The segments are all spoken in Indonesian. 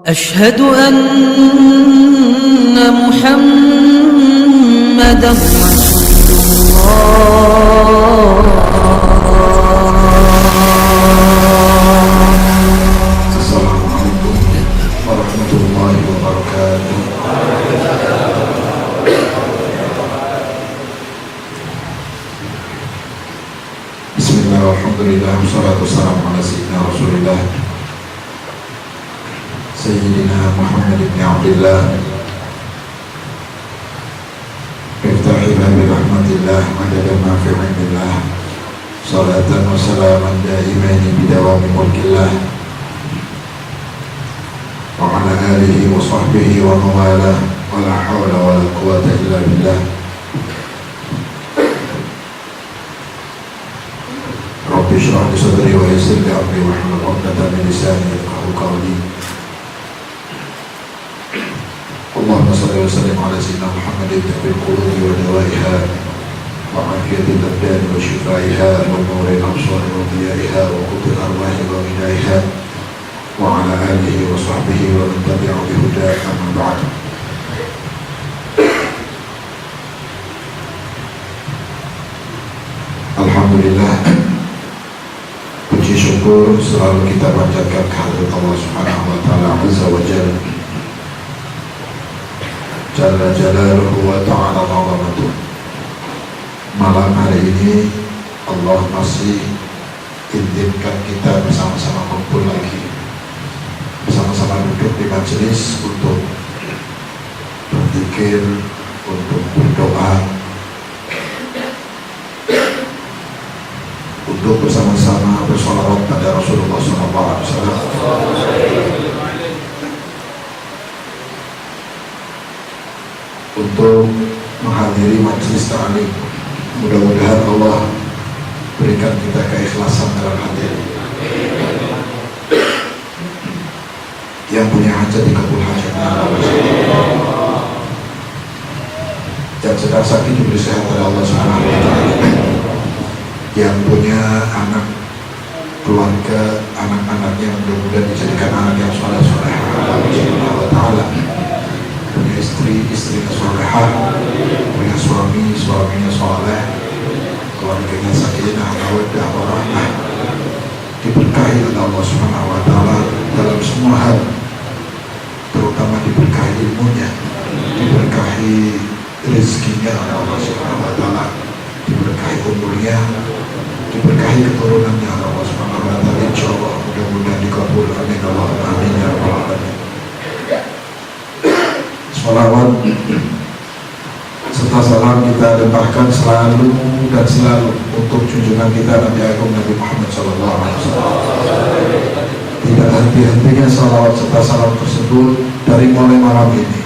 أشهد أن محمدا رسول الله. السلام عليكم ورحمة الله وبركاته. بسم الله والحمد لله والصلاة والسلام على سيدنا رسول الله سيدنا محمد بن عبد الله مفتاح باب رحمة الله مدد ما في علم الله صلاة وسلاما دائمين بدوام ملك الله وعلى آله وصحبه ومن والاه ولا حول ولا قوة إلا بالله. رب اشرح لي صدري ويسر لي أمري واحلل عقدة من لساني يفقهوا قولي. اللهم صل وسلم على سيدنا محمد طب القلوب ودوائها وعافية الأبدان وشفائها ونور الأبصار وضيائها وقوت الأرواح وغنائها وعلى آله وصحبه ومن تبع بهداه أما بعد. Alhamdulillah, puji syukur selalu kita panjatkan kehadirat Allah Subhanahu wa taala azza wa jalla. Jalla jalaluhu wa ta'ala azamatuh. Malam hari ini Allah masih izinkan kita bersama-sama kumpul lagi, bersama-sama duduk di majelis untuk berzikir, untuk berdoa, untuk bersama-sama bersolawat pada Rasulullah SAW, untuk menghadiri majelis ta'lim. Mudah-mudahan Allah berikan kita keikhlasan dalam hati. Yang punya hajat dikabul hajatnya, yang sedang sakit diberi sehat oleh Allah Subhanahu wa taala. Yang punya anak, keluarga, anak-anaknya mudah-mudahan dijadikan anak yang saleh-saleh Allah Subhanahu wa taala. Punya istri, istrinya salehah, punya suami, suaminya saleh, keluarganya sakinah, mawaddah, warahmah, diberkahi oleh Allah Subhanahu wa taala dalam semua hal, terutama diberkahi ilmunya, diberkahi rezekinya oleh Allah Subhanahu wa taala, diberkahi umurnya, diberkahi keturunannya oleh Allah Subhanahu wa taala. Insyaallah mudah-mudahan dikabul, amin Allahumma amin ya rabbal alamin. Salawat serta salam kita limpahkan selalu dan selalu untuk junjungan kita Nabi Agung Nabi Muhammad SAW. Tidak henti-hentinya salawat serta salam tersebut dari mulai malam ini,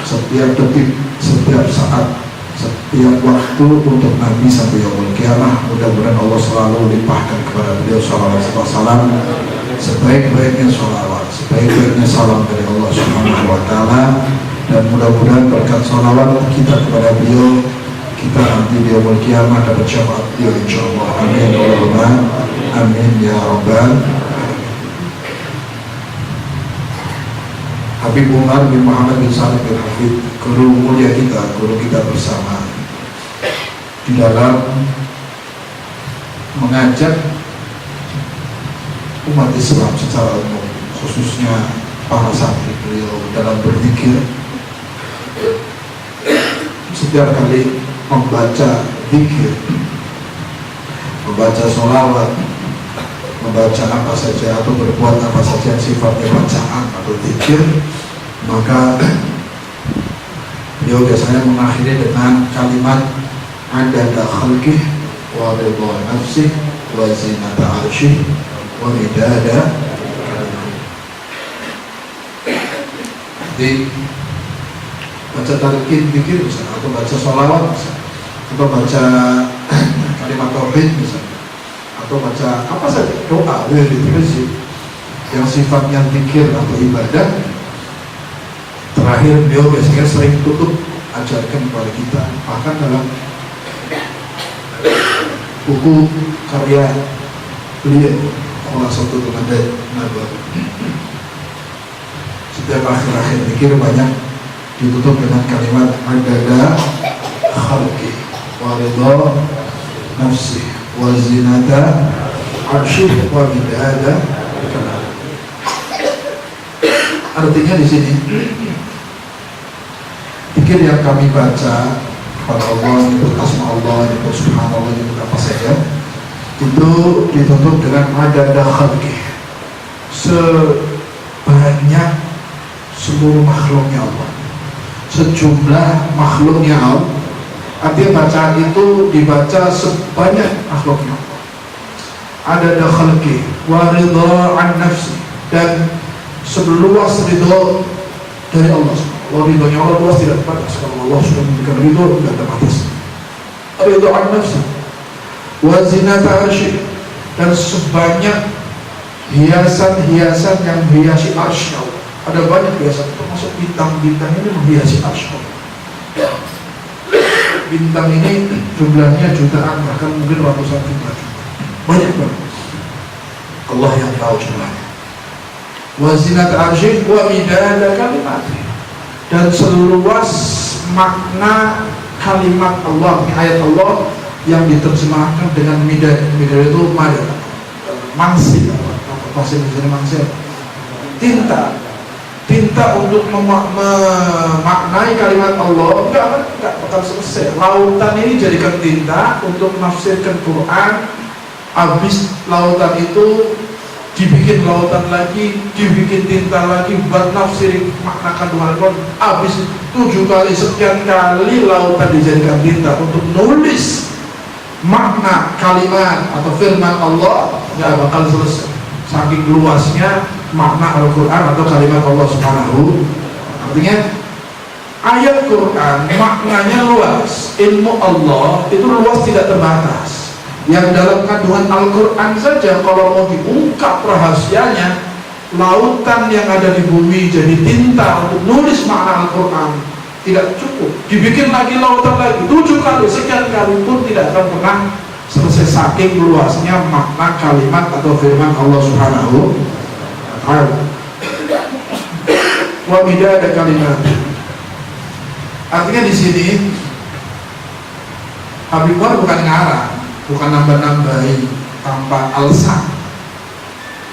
setiap detik, setiap saat, setiap waktu untuk Nabi sampai yaumul qiyamah. Mudah-mudahan Allah selalu limpahkan kepada beliau salawat serta salam, sebaik-baiknya salawat, sebaik-baiknya salam dari Allah Subhanahu wa taala. Dan mudah-mudahan berkat salawat kita kepada beliau, kita nanti di yaumul qiyamah dapat syafaat beliau insyaallah. Amin Allahumma amin ya rabbal. Habib Umar bin Muhammad bin Salim bin Hafid, guru mulia kita, guru kita bersama, di dalam mengajak umat Islam secara umum, khususnya para santri beliau dalam berzikir. Setiap kali membaca zikir, membaca sholawat, membaca apa saja atau berbuat apa saja yang sifatnya bacaan atau zikir, maka beliau biasanya mengakhiri dengan kalimat adada khalqih wa ridha nafsih wa zinata arsyih wa midada kalimah. Jadi baca talqin zikir misalnya, atau baca sholawat misalnya, atau baca kalimat tauhid misalnya, atau baca apa saja doa, wirid yang sifatnya zikir atau ibadah. Terakhir beliau biasanya sering tutup ajarkan kepada kita, bahkan dalam buku karya beliau Khulasatul Hadith Nabawi, setiap akhir-akhir zikir banyak ditutup dengan kalimat adada khalqi wa ridha nafsi wa zinata arsyih wa midada kalam. Artinya di sini zikir yang kami baca kepada Allah, nyebut asma Allah, nyebut subhanallah, nyebut apa saja, itu ditutup dengan adada khalqi, sebanyak seluruh makhluknya Allah, sejumlah makhluknya Allah. Artinya bacaan itu dibaca sebanyak makhluknya Allah. Adada khalqi wa ridha an nafsi, dan seluas ridho dari Allah. Allah ridhonya Allah luas, tidak terbatas. Kalau Allah sudah memberikan ridho, tidak ada batas. Ridho an nafsi wa zinata arsy, dan sebanyak hiasan-hiasan yang menghiasi arsy Allah. Ada banyak hiasan, termasuk bintang-bintang ini menghiasi arsy Allah. Bintang ini jumlahnya jutaan, bahkan mungkin ratusan juta. Banyak banget. Allah yang tahu jumlahnya. Wa zinata arsy wa midada kalimati, dan seluas makna kalimat Allah, ayat Allah yang diterjemahkan dengan midad. Midad itu madad, mangsi, bahasa Indonesia mangsi, tinta untuk memaknai kalimat Allah. Enggak bakal selesai. Lautan ini jadikan tinta untuk menafsirkan Quran. Habis lautan itu dibikin lautan lagi, dibikin tinta lagi buat nafsirin makna kandungan Al-Quran. Habis 7 kali, sekian kali lautan dijadikan tinta untuk nulis makna kalimat atau firman Allah. Nggak bakal selesai, saking luasnya makna Al-Quran atau kalimat Allah Subhanahu. Artinya ayat Quran maknanya luas, ilmu Allah itu luas, tidak terbatas. Yang dalam kandungan Al-Quran saja kalau mau diungkap rahasianya, lautan yang ada di bumi jadi tinta untuk nulis makna Al-Quran tidak cukup, dibikin lagi lautan lagi 7 kali, sekian kali pun tidak akan pernah selesai, saking luasnya makna kalimat atau firman Allah Subhanahu wa ta'ala. Wa midada kalimat, artinya di sini Habib Umar bukan ngarang, bukan nambah-nambahin tanpa alasan.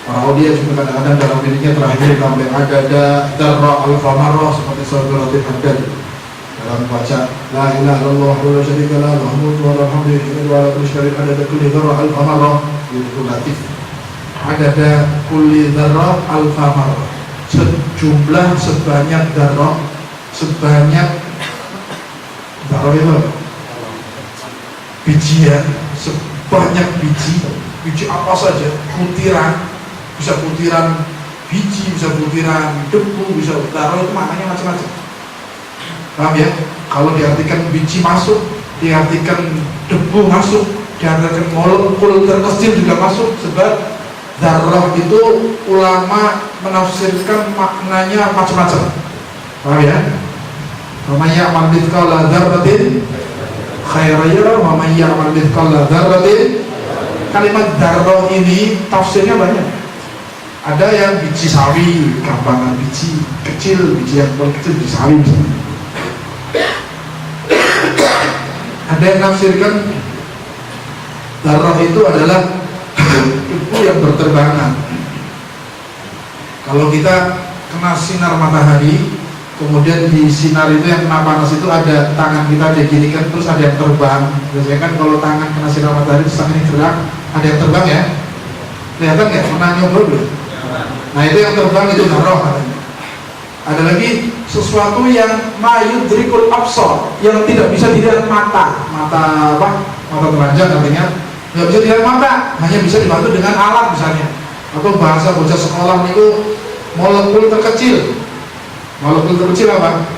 Para dia juga kadang-kadang dalam dirinya terakhir tambah adada darra al-famarrah, seperti saudara Latif Haddad dalam baca la ilaha illallah wa la syarika lah lahul mulku wa lahul hamdu wa la kulli syai'in adada kulli darra al-famarrah. Itu Latif adada kulli darra al-famarrah, sejumlah sebanyak darra, sebanyak darra itu bijian, sebanyak biji apa saja, butiran, bisa butiran biji, bisa butiran debu, bisa darah, itu maknanya macam-macam. Paham ya? Kalau diartikan biji masuk, diartikan debu masuk, diartikan molekul terkecil juga masuk. Sebab darah itu ulama menafsirkan maknanya macam-macam. Paham ya? Namanya amal mithqala dzarratin khairan yara wa may ya'mal mithqala dzarratin. Kalimat darah ini tafsirnya banyak. Ada yang biji sawi, gampangan biji kecil, biji yang paling kecil biji sawi misalnya. Ada yang nafsirkan darah itu adalah debu yang berterbangan. Kalau kita kena sinar matahari, kemudian di sinar itu yang kena panas itu ada tangan kita ada gini kan, terus ada yang terbang. Biasanya kan kalau tangan kena sinar matahari terus tangan ini gerak, ada yang terbang ya. Kelihatan nggak? Pernah nyoba belum? Nah itu yang terbang itu darah katanya. Ada lagi sesuatu yang mayudrikul absar, yang tidak bisa dilihat mata apa? Mata telanjang artinya nggak bisa dilihat mata, hanya bisa dibantu dengan alat misalnya. Atau bahasa bocah sekolah itu molekul terkecil. Molekul terkecil apa?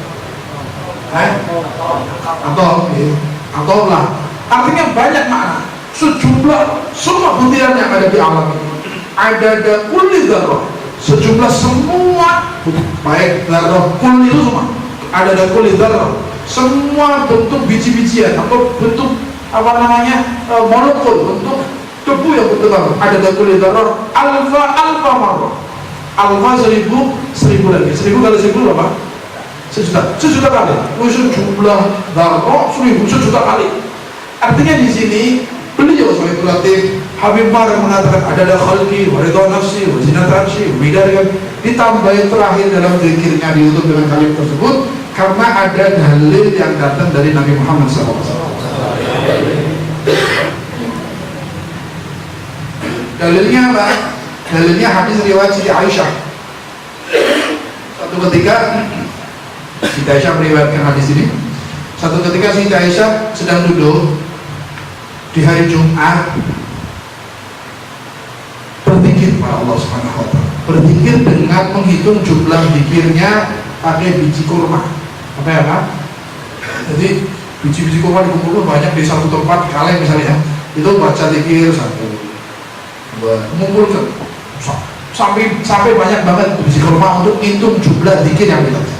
Atau lah. Artinya banyak makna. Sejumlah semua butiran yang ada di alam ini. Ada kulli dzarrah. Sejumlah semua, baik dzarrah kulli itu semua. Ada kulli dzarrah. Semua bentuk biji-bijian atau bentuk molekul, bentuk debu yang berterbangan. Ada kulli dzarrah alfa marrah. Alfa 1000, 1000 lagi. 1000 kali 1000 berapa? 1 juta kali. Sejumlah darah 1000, 1 juta kali. Artinya di sini beliau Sohibul Latif Habib Marah mengatakan ada khalqi wa ridha nafsi wa zinat arsy bidarikan, ditambahin terakhir dalam zikirnya ditutup dengan kalimat tersebut karena ada dalil yang datang dari Nabi Muhammad SAW. Dalilnya apa? Dalilnya hadis riwayat Siti Aisyah. Satu ketika Siti Aisyah meriwayatkan hadis ini. Satu ketika Siti Aisyah sedang duduk di hari Jumat berzikir pada Allah Subhanahu wa taala. Berzikir dengan menghitung jumlah zikirnya pakai biji kurma. Apa? Jadi biji-biji kurma dikumpulkan banyak di satu tempat, kalian misalnya itu baca zikir 1, 2, mengumpulkan sampai banyak banget biji kurma untuk hitung jumlah zikir yang dibaca.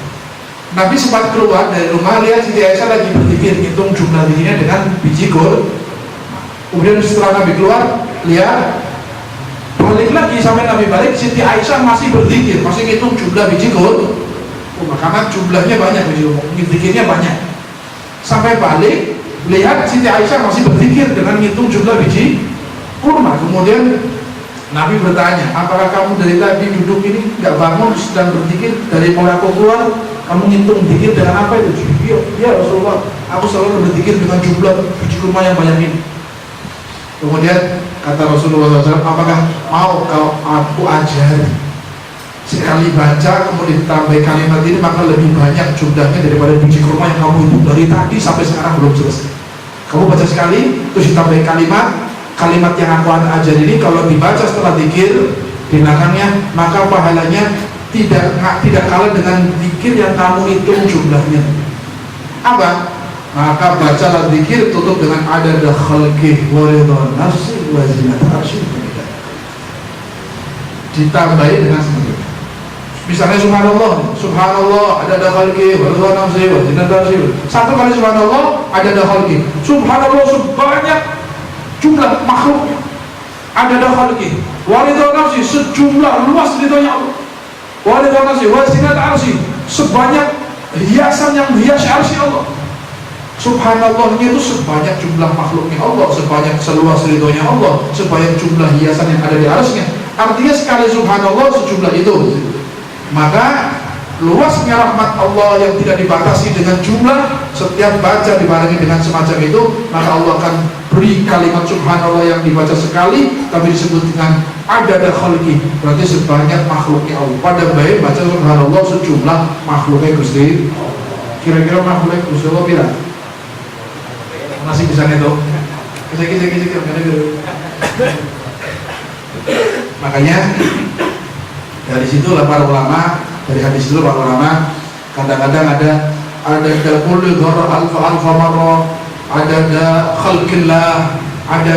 Nabi sempat keluar dari rumah, lihat Siti Aisyah lagi berzikir, hitung jumlah zikirnya dengan biji kurma. Kemudian setelah Nabi keluar, lihat balik lagi, sampai Nabi balik, Siti Aisyah masih berzikir, masih hitung jumlah biji kurma. Karena jumlahnya banyak, zikirnya banyak. Sampai balik, lihat Siti Aisyah masih berzikir dengan hitung jumlah biji kurma. Kemudian Nabi bertanya, apakah kamu dari tadi duduk ini nggak bangun sedang berzikir? Dari mulai aku keluar, kamu ngitung zikir dengan apa itu? Ya Rasulullah, aku selalu berzikir dengan jumlah biji kurma yang banyak ini. Kemudian kata Rasulullah SAW, apakah mau kalau aku ajari sekali baca kemudian ditambah kalimat ini maka lebih banyak jumlahnya daripada biji kurma yang kamu hitung dari tadi sampai sekarang belum selesai. Kamu baca sekali terus ditambah kalimat yang aku ajar ini kalau dibaca setelah zikir di belakangnya maka pahalanya tidak kalah dengan zikir yang kamu hitung jumlahnya. Apa? Maka bacalah zikir tutup dengan adada khalqi wa ridha nafsi wa zinat arsy. Ditambahi dengan seperti itu. Misalnya subhanallah adada khalqi wa ridha nafsi wa zinat arsy. Satu kali subhanallah adada khalqi. Subhanallah sebanyak jumlah makhluknya. Adada khalqi wa ridha nafsi sejumlah luas ridhonya Allah. Wa ridha nafsi wa zinat arsy sebanyak hiasan yang menghiasi arsy Allah. Subhanallahnya itu sebanyak jumlah makhluknya Allah, sebanyak seluas ridhonya Allah, sebanyak jumlah hiasan yang ada di arsy-Nya. Artinya sekali subhanallah sejumlah itu. Maka luasnya rahmat Allah yang tidak dibatasi dengan jumlah, setiap baca dibarengi dengan semacam itu, maka Allah akan beri kalimat subhanallah yang dibaca sekali tapi disebut dengan adada khalqi, berarti sebanyak makhluknya Allah. Pada baik baca subhanallah sejumlah makhluknya Gusti. Kira-kira makhluknya Gusti Allah bila masih bisa ngetok. Makanya dari situlah para ulama, dari hadis itu para ulama kadang-kadang ada kullu dzarra alfa marra, ada khalqillah, ada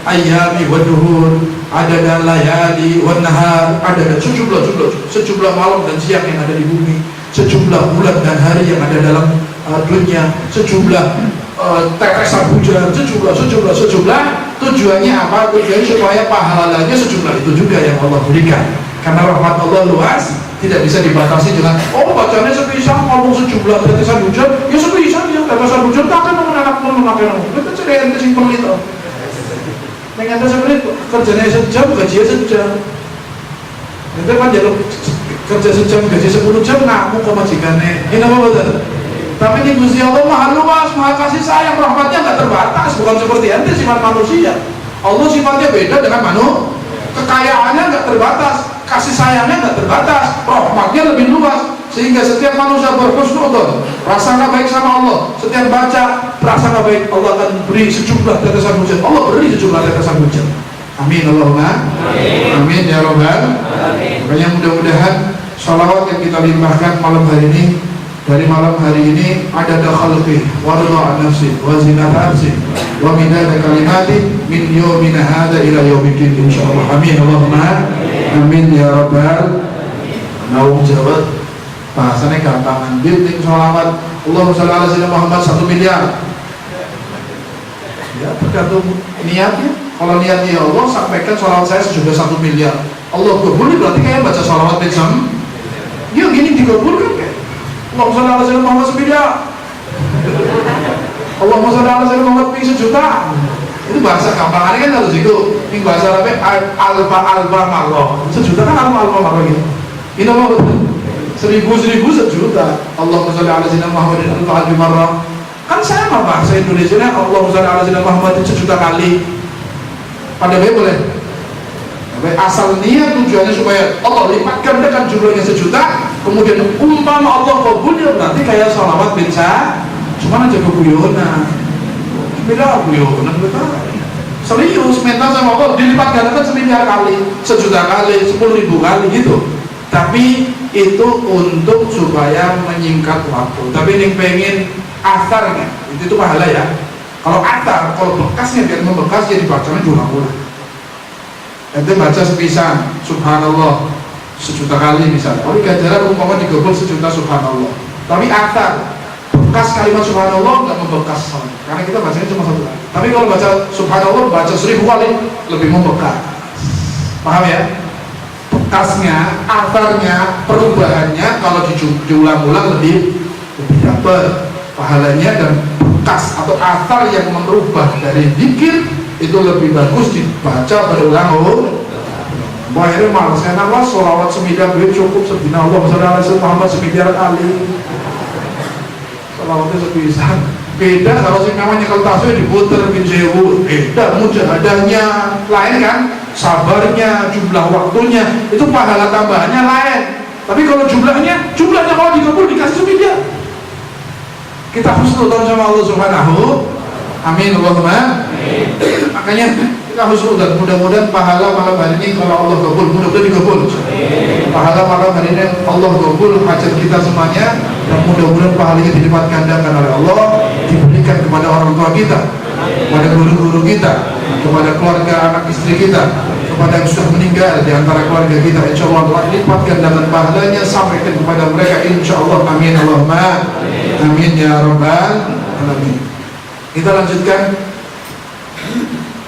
ayami wa duhur, ada layali wa nahar, ada sejumlah malam dan siang yang ada di bumi, sejumlah bulan dan hari yang ada dalam dunia, sejumlah tetesan hujan, sejumlah. Tujuannya apa? Tujuannya supaya pahalanya sejumlah itu juga yang Allah berikan. Karena rahmat Allah luas, tidak bisa dibatasi dengan bacanya sebisa, ngomong sejumlah tetesan hujan, ya sebisa ya tetesan hujan tak akan memakai nama. Itu cerita yang simpel itu. Dengan seperti itu, kerjanya sejam, gajinya sejam. Itu kan jalur kerja sejam, gaji 10 jam, ngaku ke majikannya. Ini apa betul? Tapi di Gusti Allah maha luas, maha kasih sayang, rahmatnya nggak terbatas, bukan seperti ente sifat manusia. Allah sifatnya beda dengan manusia, kekayaannya nggak terbatas, kasih sayangnya nggak terbatas, rahmatnya lebih luas, sehingga setiap manusia berhusnudzon, prasangka baik sama Allah. Setiap baca prasangka baik, Allah akan beri sejumlah tetesan hujan. Allah beri sejumlah tetesan hujan. Amin Allahumma amin ya Rabbal. Makanya mudah-mudahan sholawat yang kita limpahkan malam hari ini, dari malam hari ini ada khalqi wa ridha nafsi wa zinat arsy wa midada kalimati min yawmina hadza ila yaumiddin insyaallah. Amin Allahumma amin ya Rabbal. Naung jawab bahasanya gampang, ambil ning sholawat Allahumma shalli ala sayyidina Muhammad 1 miliar. Ya tergantung niatnya. Kalau niatnya ya Allah, sampaikan sholawat saya sudah 1 miliar. Allah kabul berarti kayak baca sholawat bejam. Dia gini dikabulkan kayak Allahumma sholli ala sayyidina Muhammad sebidah. Allahumma sholli ala sayyidina Muhammad ping sejuta. Itu bahasa gampangannya kan harus itu. Ini bahasa Arabnya alfa marroh. Sejuta kan alfa marroh gitu. Ini apa betul? Seribu sejuta. Allahumma sholli ala sayyidina Muhammad alfa marroh. Kan sama bahasa Indonesia nya Allahumma sholli ala sayyidina Muhammad sejuta kali. Pada boleh. Asal niat tujuannya supaya Allah lipat gandakan jumlahnya sejuta, kemudian umpama Allah kabulnya berarti kayak sholawat binsa, cuma aja keguyonan, beda guyonan betul. Serius minta sama Allah dilipat gandakan semiliar kali, sejuta kali, 10.000 kali gitu. Tapi itu untuk supaya menyingkat waktu. Tapi yang pengen asarnya itu pahala ya. Kalau asar, kalau bekasnya biar membekas ya dibacanya diulang-ulang. Ente baca sepisan subhanallah sejuta kali misalnya. Tapi ganjaran umpama digobol sejuta subhanallah. Tapi akar bekas kalimat subhanallah nggak membekas sama. Karena kita bacanya cuma satu kali. Tapi kalau baca subhanallah baca 1000 kali lebih membekas. Paham ya? Bekasnya, akarnya, perubahannya kalau diulang-ulang lebih dapat pahalanya, dan bekas atau akar yang merubah dari zikir itu lebih bagus dibaca berulang-ulang. Akhirnya malas enak lah sholawat sembilan cukup sebina Allah sallallahu Muhammad sembilan kali. Sholawatnya sepisan. Beda kalau sih namanya kalau tasbih diputer bin sewu. Beda mujahadahnya lain kan, sabarnya, jumlah waktunya itu pahala tambahannya lain. Tapi kalau jumlahnya kalau dikabul dikasih sembilan. Kita husnudzon sama Allah Subhanahu. Amin Allahumma. Makanya kita husnudzon, mudah-mudahan pahala malam hari ini kalau Allah kabul, mudah-mudahan dikabul. Pahala malam hari ini Allah kabul hajat kita semuanya, dan mudah-mudahan pahalanya dilipat gandakan oleh Allah, diberikan kepada orang tua kita, kepada guru-guru kita, kepada keluarga anak istri kita, kepada yang sudah meninggal di antara keluarga kita. Insya Allah Allah lipat gandakan pahalanya sampaikan kepada mereka insya Allah. Amin Allahumma amin ya rabbal alamin. Kita lanjutkan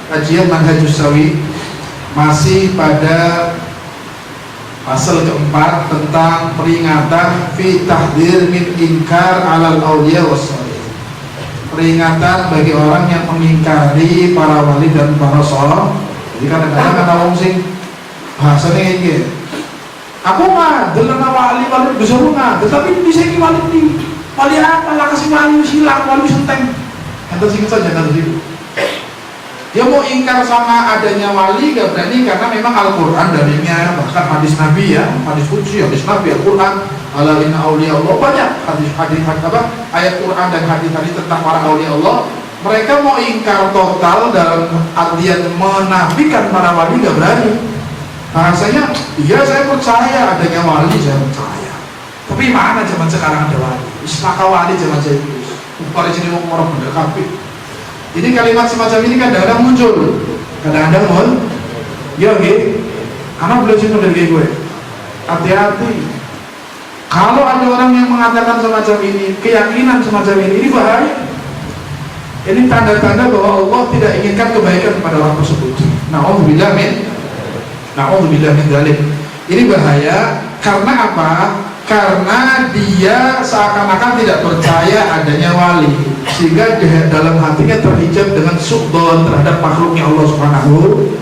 kajian Manhajus Sawi, masih pada pasal keempat tentang peringatan fi tahdzir min inkar alal auliya wassalihin. Peringatan bagi orang yang mengingkari para wali dan para saleh. Jadi kadang-kadang ada orang sing bahasanya kayak gini. Aku mah delok wali bisa nggak, tetapi bisa ki wali apa lah, kasih wali silang, wali senteng. Ente singkat saja kan itu. Dia mau ingkar sama adanya wali gak berani, karena memang Al-Quran dalilnya, bahkan hadis Nabi ya, hadis Qudsi, hadis Nabi, Al-Quran, ala inna awliya Allah, banyak hadis ayat Quran dan hadis-hadis tentang para awliya Allah. Mereka mau ingkar total dalam artian menafikan para wali gak berani. Bahasanya, iya saya percaya adanya wali, saya percaya. Tapi mana zaman sekarang ada wali? Ismaka wali zaman saya itu. Upaya sini mau orang bener kabeh. Ini kalimat semacam ini kadang-kadang muncul, kadang-kadang ya gitu. Karena beliau sih dari gue. Hati-hati. Kalau ada orang yang mengatakan semacam ini, keyakinan semacam ini bahaya. Ini tanda-tanda bahwa Allah tidak inginkan kebaikan kepada orang tersebut. Na'udzubillah min dzalik. Ini bahaya karena apa? Karena dia seakan-akan tidak percaya adanya wali, sehingga dalam hatinya terhijab dengan su'dzon terhadap makhluknya Allah Subhanahu.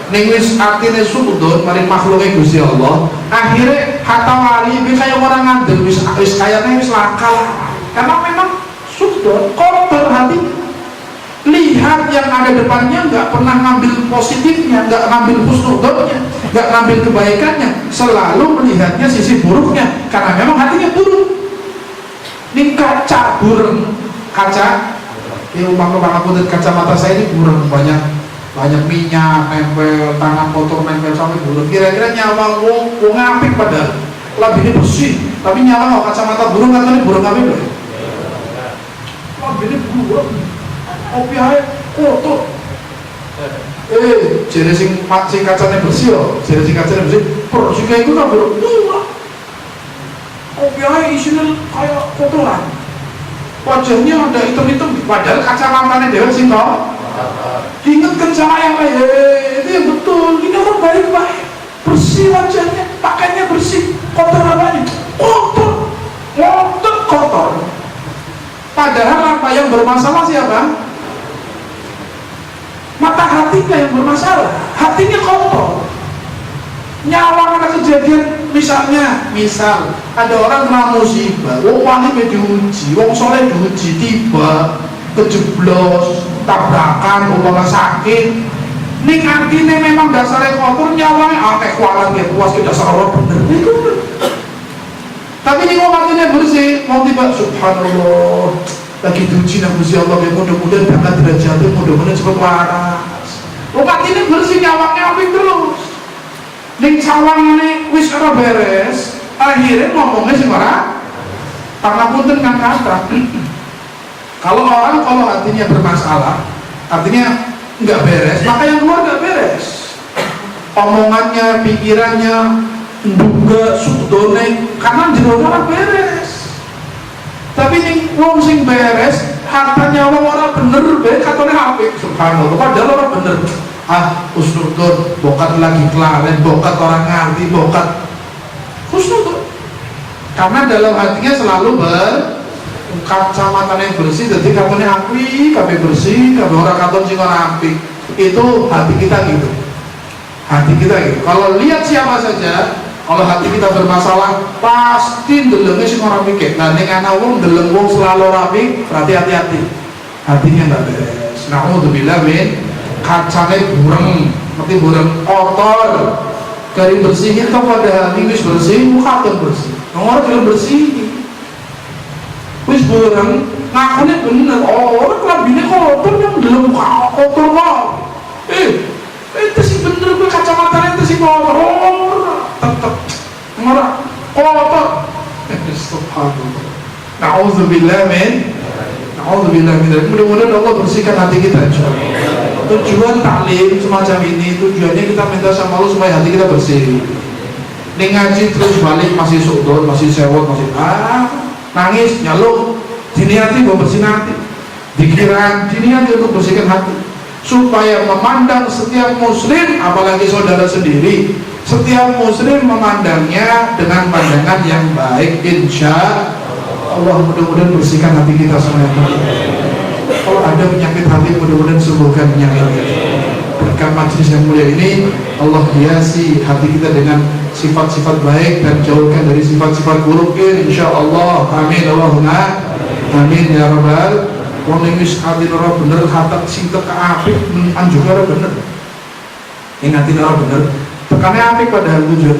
Ning wis artine su'dzon mari makhluke Gusti Allah, akhirnya hatta wali bi kaya orang ngandel wis kayane wis lakal. Karena memang su'dzon kotor hati. Lihat yang ada depannya, nggak pernah ngambil positifnya, nggak ngambil husnudzonnya, nggak ngambil kebaikannya, selalu melihatnya sisi buruknya, karena memang hatinya buruk. Ini kaca burung, kaca, ini umpama kacamata saya ini burung, banyak minyak nempel, tangan kotor nempel sampai burung. Kira-kira nyawa wong apik padahal lebih bersih, tapi nyawa kacamata burung katanya burung apik loh. Lebih burung. Kopi ae kotor. Jadi sing kacanya bersih yo, jadi sing kacanya bersih, bersih kayak gitu kan murah. Kopi ae isinya kayak kotoran. Wajahnya ada hitam-hitam, padahal kacamatanya dewa sing toh. Ingatkan sama yang lain, itu yang betul. Ini orang baik. bersih wajahnya, pakainya bersih, kotor apanya? Kotor, kotor. Padahal apa yang bermasalah siapa? Mata hatinya yang bermasalah, hatinya kotor. Nyawang ada kejadian, misal ada orang kena musibah, wong wali diuji, wong soleh diuji, tiba kejeblos, tabrakan, umpama sakit, ning atine memang dasarnya kotor, nyawangnya akeh kualan ya puas ke dasar Allah bener. Tapi ning wong atine bersih, mau tiba subhanallah, lagi diuji nang Gusti Allah, ya mudah-mudahan angkat derajatnya, mudah-mudahan cepat waras. Wong atine bersih, nyawangnya apik terus. Ning sawangane wis ora beres, akhirnya ngomongnya sing ora pangapunten kan kata. Kalau hatinya bermasalah, artinya nggak beres, maka yang keluar nggak beres. Omongannya, pikirannya, duga, sudone, karena jeronya ora beres. Tapi ning wong sing beres, hartanya wong ora bener, bae katone apik, subhanallah, padahal ora bener. Husnudon, bokat lagi kelalen, bokat orang ngerti, bokat husnudon. Karena dalam hatinya selalu kacamata yang bersih, jadi katanya api, kabeh bersih, kabeh orang katon sing ora api. Itu hati kita gitu. Hati kita gitu. Kalau lihat siapa saja, kalau hati kita bermasalah, pasti ndelenge sing ora mikir. Nah, ning ana wong ndeleng wong selalu rapi, berarti hati-hati. Hatinya enggak beres. Nauzubillah min kacanya bureng, ngerti bureng kotor, dari bersihin kok pada wis bersih, muka bersih, nomor belum bersih, wis bureng, ngakunya bener, orang kelabinnya kotor, yang belum muka kotor kok, itu sih bener gue kacamatanya itu sih kotor, tetep, nomor kotor, subhanallah, na'udzubillah min, mudah-mudahan Allah bersihkan hati kita, insyaallah. Tujuan taklim semacam ini, tujuannya kita minta sama Allah supaya hati kita bersih. Ning ngaji terus balik masih sudon, masih sewot, masih nangis, nyaluk, diniati buat bersih hati, dikira diniati untuk bersihkan hati, supaya memandang setiap muslim, apalagi saudara sendiri, setiap muslim memandangnya dengan pandangan yang baik. Insya Allah mudah-mudahan bersihkan hati kita semuanya. Kalau ada penyakit hati, mudah-mudahan sembuhkan penyakit. Berkat majelis yang mulia ini, Allah hiasi hati kita dengan sifat-sifat baik dan jauhkan dari sifat-sifat buruk. Insya Allah, amin Allahumma amin ya rabbal. Wong wis hati ora bener, hatak sing teka apik anjur ora bener. Ingati ora bener, tekane apik padahal tujuan.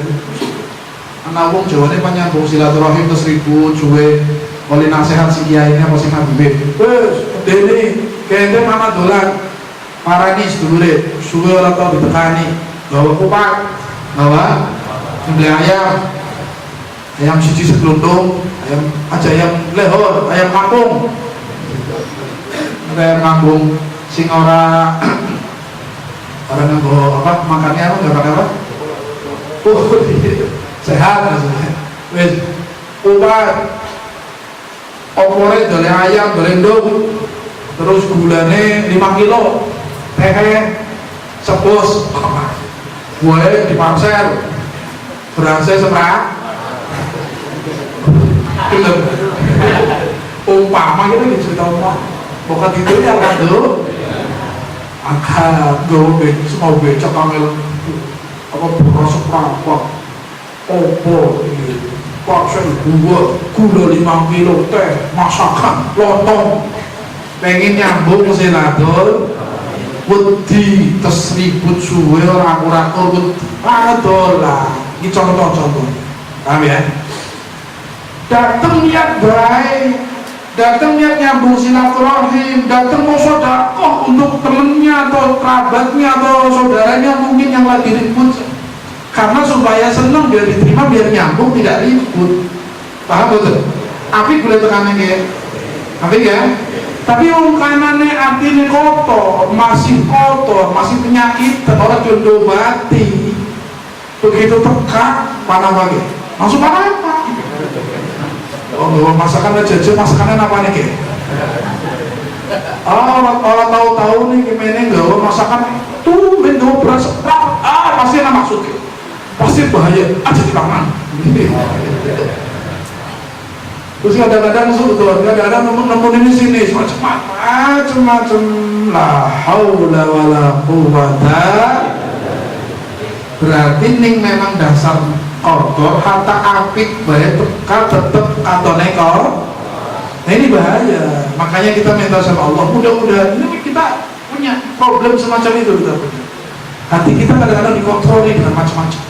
Ana wong jawane panyambung silaturahim terus ribut cuwe oleh nasihat si kiainya apa sing habibé. Wes, dene kene mana dolan parani sedulure, suwe ora tau ditekani. Bawa kupat, bawa sembelih ayam siji seglondong, ayam lehor, ayam kampung. Ayam kampung sing ora nganggo apa makannya apa enggak pakai apa? Sehat maksudnya. Wes, kupat opore dole ayam, dole ndung, terus gulane 5 kilo, tehe, sebus, buahnya diparsel, berasnya seberang, film, umpama kita dicerita umpama, bukan itu yang kado, angkat, gawe, semua becak kamel, apa berasa apa, opo, parsel gula 5 kilo, teh, masakan, lontong, pengen nyambung senator, wedi tes ribut suwe orang akur atur lah. Ini contoh-contoh, paham ya? Datang niat baik, datang niat nyambung silaturahim, datang mau sedekah untuk temennya atau kerabatnya atau saudaranya mungkin yang lagi ribut. Karena supaya senang biar diterima, biar nyambung, tidak ribut. Paham betul? Apik boleh tekannya kayak apik ya? Tapi yang kanannya artinya kotor, masih penyakit, orang jodoh mati. Begitu tekak, panah lagi, langsung panah apa? Oh, masakannya jajan, masakannya apa nih kayak? Orang tahu-tahu nih gimana nggak masakan tuh, nggak beras, pasti enak maksudnya. pasti bahaya, aja di tangan. Terus kadang-kadang sudah, kadang-kadang nemuin di sini macam-macam, la haula wala quwata. Berarti ning memang dasar kotor, harta apik baik bekal tetep katone kor. Nah ini bahaya. Makanya kita minta sama Allah, mudah-mudahan ini kita punya problem semacam itu kita punya. Hati kita kadang-kadang dikontrol dengan macam-macam.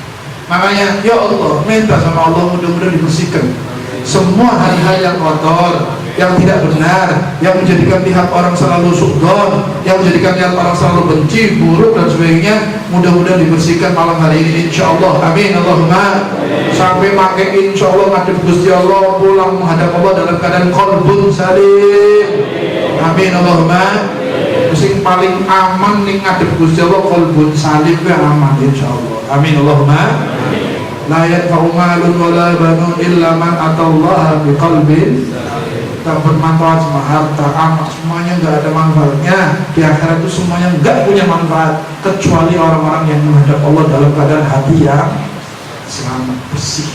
Makanya ya Allah, minta sama Allah mudah-mudahan dibersihkan semua hal-hal yang kotor, yang tidak benar, yang menjadikan lihat orang selalu suudzon, yang menjadikan lihat orang selalu benci, buruk dan sebagainya. Mudah-mudahan dibersihkan malam hari ini insyaallah. Amin Allahumma. Sampai makai insyaallah ngadep Gusti Allah, pulang menghadap Allah dalam keadaan qalbun salim. Amin Allahumma. Sing paling aman ning ngadep Gusti Allah qalbun salim ya aman insyaallah. Amin Allahumma. La yanfa'u malun wala banun illa man atallaha biqalbin. Tak bermanfaat semua harta, anak semuanya nggak ada manfaatnya. Di akhirat itu semuanya nggak punya manfaat kecuali orang-orang yang menghadap Allah dalam keadaan hati yang selamat bersih.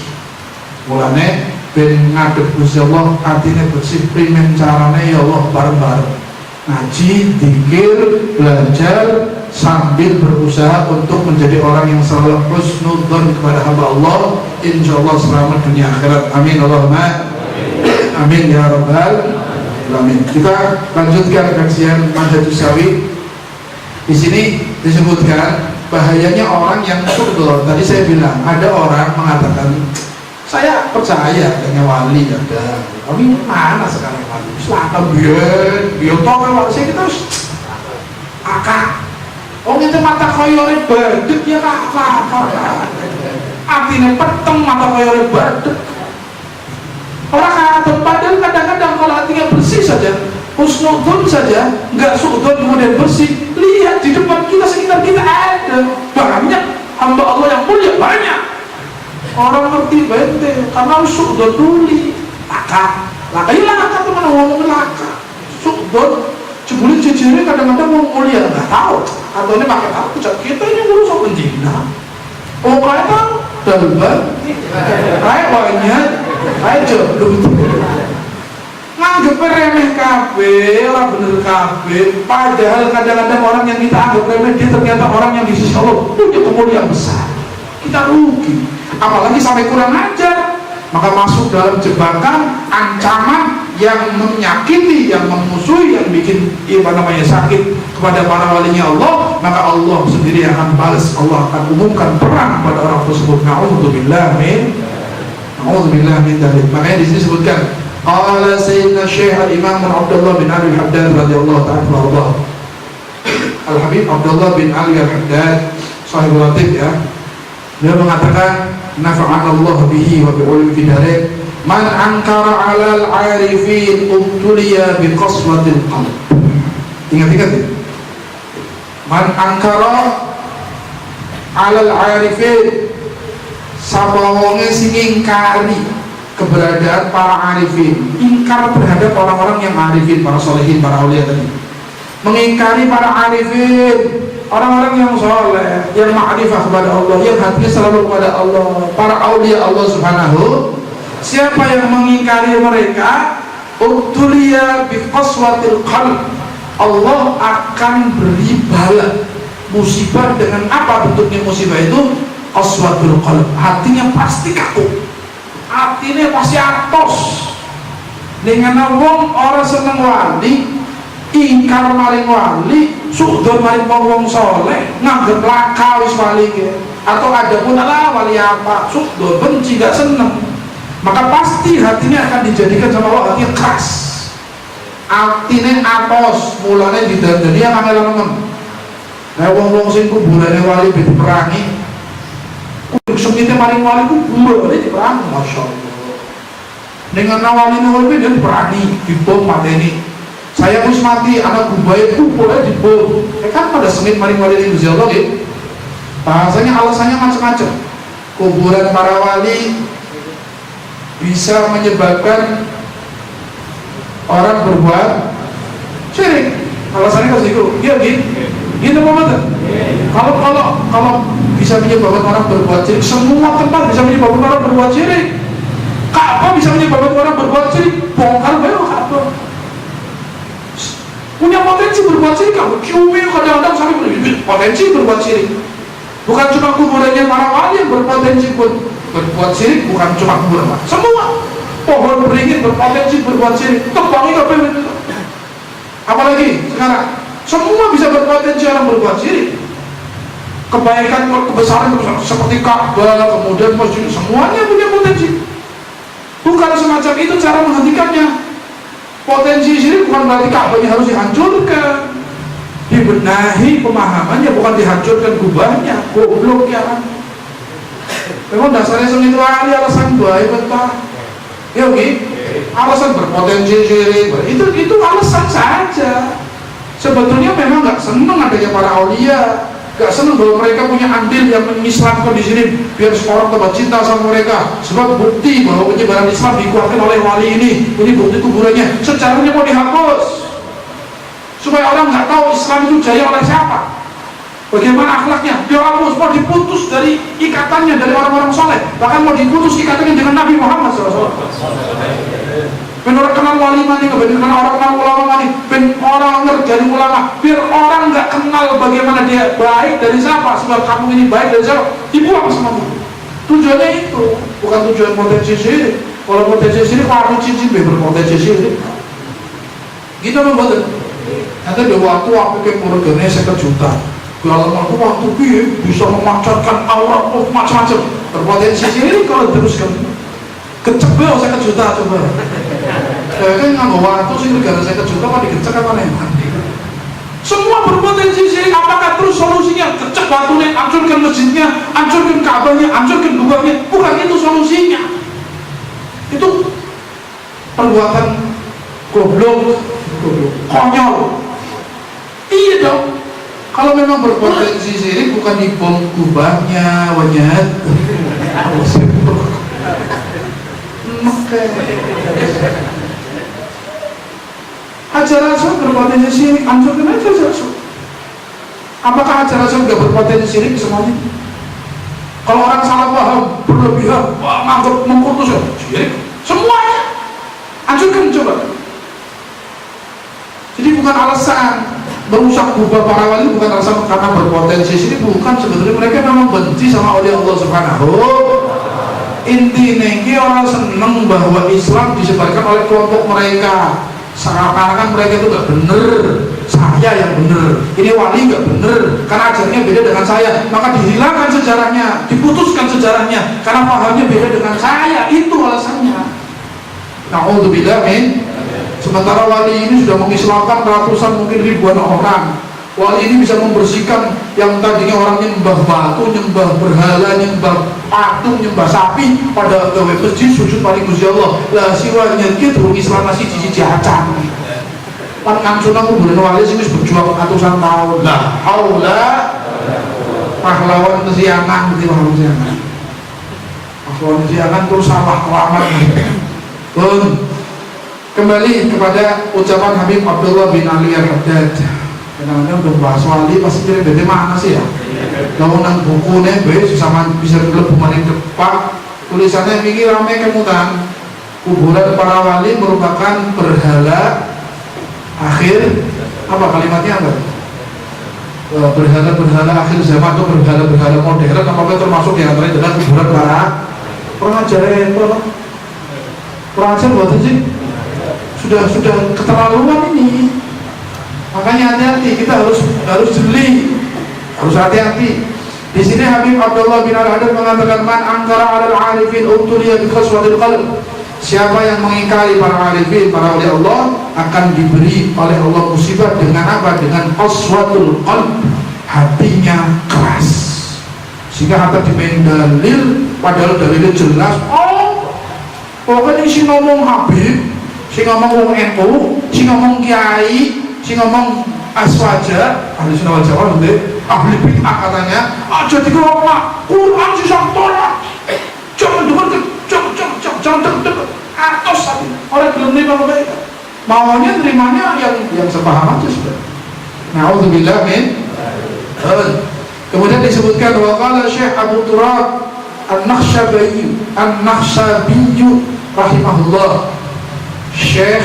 Mulane ben ngadep Gusti Allah hatine bersih, primen carane ya Allah bareng-bareng. Ngaji, zikir, belajar sambil berusaha untuk menjadi orang yang selalu husnudzon kepada hamba Allah, insyaallah selamat dunia akhirat. Amin Allahumma amin ya rabbal alamin. Kita lanjutkan kajian Manhajus Sawi. Di sini disebutkan bahayanya orang yang suudzon. Tadi saya bilang ada orang mengatakan saya percaya dengan wali ada, tapi mana sekarang wali? Selatan biar tahu saya kita akak. Oh itu mata koyore badut ya kak. Artinya peteng mata koyore badut. Orang kata padahal kadang-kadang kalau hatinya bersih saja, husnudzon saja, nggak suudzon kemudian bersih. Lihat di depan kita, sekitar kita ada banyak hamba Allah yang mulia, banyak. Orang ngerti bente karena suudzon duli, laka, ya laka tuh mana ngomong laka, suudzon. Jebulin jejere kadang-kadang mau mulia nggak tahu, atau ini pakai tahu kita ini ngurus orang Cina. Oh kayak tahu, dalban, kayak banyak. Ayo nganggep remeh kabeh, ora bener kabeh. Padahal kadang-kadang orang yang kita anggap remeh dia ternyata orang yang di sisi Allah punya kemuliaan besar. Kita rugi, apalagi sampai kurang ajar, maka masuk dalam jebakan ancaman yang menyakiti, yang memusuhi, yang bikin sakit kepada para walinya Allah. Maka Allah sendiri akan balas, Allah akan umumkan perang pada orang tersebut. Na'udzubillah min dzalik. Makanya di sini disebutkan qala sayyidina Syekh al-Imam Abdullah bin Ali al-Haddad radhiyallahu ta'ala anhu. Al-Habib Abdullah bin Ali al-Haddad sahibul Latif ya. Dia mengatakan nafa'anallahu bihi wa bi ulumi fidare man ankara 'alal 'arifin ubtuliya bi qaswatil qalb. Ingat-ingat ya. Man ankara 'alal 'arifin, sapa wonge sing ingkari keberadaan para arifin, ingkar terhadap orang-orang yang arifin, para solehin, para aulia tadi, mengingkari para arifin, orang-orang yang soleh, yang ma'rifah kepada Allah, yang hatinya selalu kepada Allah, para aulia Allah subhanahu. Siapa yang mengingkari mereka, ubtuliya bi qaswatil qalb, Allah akan beri bala musibah. Dengan apa bentuknya musibah itu? Qaswatul qalb, hatinya pasti kaku, hatinya pasti atos. Dengan wong orang seneng wali, ingkar maring wali, suudzon maring wong soleh, nganggep laka wis wali ke. Atau ada pun ala wali apa, suudzon benci gak seneng, maka pasti hatinya akan dijadikan sama Allah hati keras, hatinya atos. Mulanya didandani yang angel-angel. Nah wong-wong sing kuburane wali diperangi, sengitnya maring wali itu boleh diperangi, masya Allah. Dengan wali dia berani dibom mateni. Saya harus mati, anak bubai itu boleh dibom. Kan pada sengit maring wali ini Allah ya. Bahasanya alasannya macam-macam. Kuburan para wali bisa menyebabkan orang berbuat syirik. Alasannya kasih itu, iya gitu apa betul? Kalau bisa menyebabkan orang berbuat syirik, semua tempat bisa menyebabkan orang berbuat syirik. Ka'bah bisa menyebabkan orang berbuat syirik, bongkar bae Ka'bah. Punya potensi berbuat syirik, kamu ciumi kadang-kadang sampai potensi berbuat syirik. Bukan cuma kuburannya para wali yang berpotensi berbuat syirik, bukan cuma kuburan, semua pohon beringin berpotensi berbuat syirik. Tebangi kabeh itu. Apalagi sekarang semua bisa berpotensi orang berbuat syirik. Kebaikan, kebesaran seperti Ka'bah, kemudian masjid, semuanya punya potensi. Bukan semacam itu cara menghentikannya. Potensi syirik bukan berarti Ka'bahnya harus dihancurkan, dibenahi pemahamannya, bukan dihancurkan kubahnya. Goblok ya. Memang dasarnya seni itu alasan baik betul. Ya oke, alasan berpotensi syirik itu alasan saja. Sebetulnya memang nggak senang adanya para aulia. Gak senang bahwa mereka punya andil yang mengislamkan di sini biar orang tambah cinta sama mereka. Sebab bukti bahwa penyebaran Islam dikuatkan oleh wali ini bukti kuburannya. Sejarahnya mau dihapus supaya orang nggak tahu Islam itu jaya oleh siapa, bagaimana akhlaknya. Dihapus, mau diputus dari ikatannya dari orang-orang soleh, bahkan mau diputus ikatannya dengan Nabi Muhammad SAW. Ben orang kenal wali mani, ben kenal orang kenal ulama mani, ben orang ngerjani ulama, biar orang nggak kenal bagaimana dia baik dari siapa, sebab kamu ini baik dari siapa, dibuang sama kamu. Tujuannya itu, bukan tujuan potensi syirik. Kalau potensi syirik, warna cincin berpotensi syirik. Gitu membuat. Nanti ada waktu aku ke keluarganya 50 juta. Kalau aku waktu bisa memancarkan aura macam-macam, berpotensi syirik kalau teruskan. Kecepel 50 juta coba. Kan nggak waktu sih negara 50 juta kok dikecek apa nih? Semua berpotensi syirik. Apakah terus solusinya kecek batunya, hancurkan masjidnya, hancurkan Ka'bahnya, hancurkan kubahnya? Bukan itu solusinya. Itu perbuatan goblok, konyol. Iya dong. Kalau memang berpotensi syirik bukan dibom kubahnya, wajah. Hajar Aswad berpotensi syirik, hancurkan aja Hajar Aswad. Apakah Hajar Aswad tidak berpotensi syirik semuanya? Kalau orang salah paham, berlebihan, nganggap mengkutus ya, syirik, semuanya hancurkan coba. Jadi bukan alasan merusak kubah para wali, bukan alasan karena berpotensi syirik, bukan. Sebetulnya mereka memang benci sama oleh Allah Subhanahu. Intinya orang senang bahwa Islam disebarkan oleh kelompok mereka. Seakan-akan mereka itu gak bener, saya yang bener, ini wali gak bener karena ajarnya beda dengan saya, maka dihilangkan sejarahnya, diputuskan sejarahnya karena pahamnya beda dengan saya. Itu alasannya. Na'udzubillah min. Sementara wali ini sudah mengislamkan ratusan mungkin ribuan orang. Wali ini bisa membersihkan yang tadinya orang nyembah batu, nyembah berhala, nyembah patung, nyembah sapi, pada gawe masjid sujud paling Gusti Allah. Lah siwanya iki durung Islam masih cici acang. Lan kancuna kuburan wali sing wis berjuang ratusan tahun. Lah haula pahlawan kesiangan gitu maksudnya. Pahlawan kesiangan terus salah kelamat. Kembali kepada ucapan Habib Abdullah bin Ali Al-Haddad. Kadang-kadang udah bahas wali pasti jadi beda mana sih ya. Kalau nang buku nih sama bisa lebih maning depak tulisannya mikir rame kemutan. Kuburan para wali merupakan berhala akhir, apa kalimatnya apa? Berhala akhir zaman atau berhala modern, apakah termasuk yang antara dengan kuburan para pengajar itu? Pengajar buat sih sudah keterlaluan ini. Makanya hati-hati, kita harus jeli, harus hati-hati. Di sini Habib Abdullah bin Al-Haddad mengatakan man angkara 'alal 'arifin ubtuliya bi qaswatil qalb. Siapa yang mengingkari para arifin, para wali Allah, akan diberi oleh Allah musibah dengan apa? Dengan qaswatul qalb, hatinya keras. Sehingga harta dimain dalil, padahal dalilnya jelas. Oh, pokoknya si ngomong Habib, si ngomong wong NU, si ngomong kiai, si ngomong aswaja, ahli sunnah wal jamaah nanti ahli bid'ah katanya, aja dikeroma Quran si tolak, jangan dengar, jangan deket atas tadi orang belum terima mereka, maunya terimanya yang sepaham aja sudah. Na'udzubillah min. Kemudian disebutkan waqala Syekh Abu Turab An-Nakhshabiyyu rahimahullah. Syekh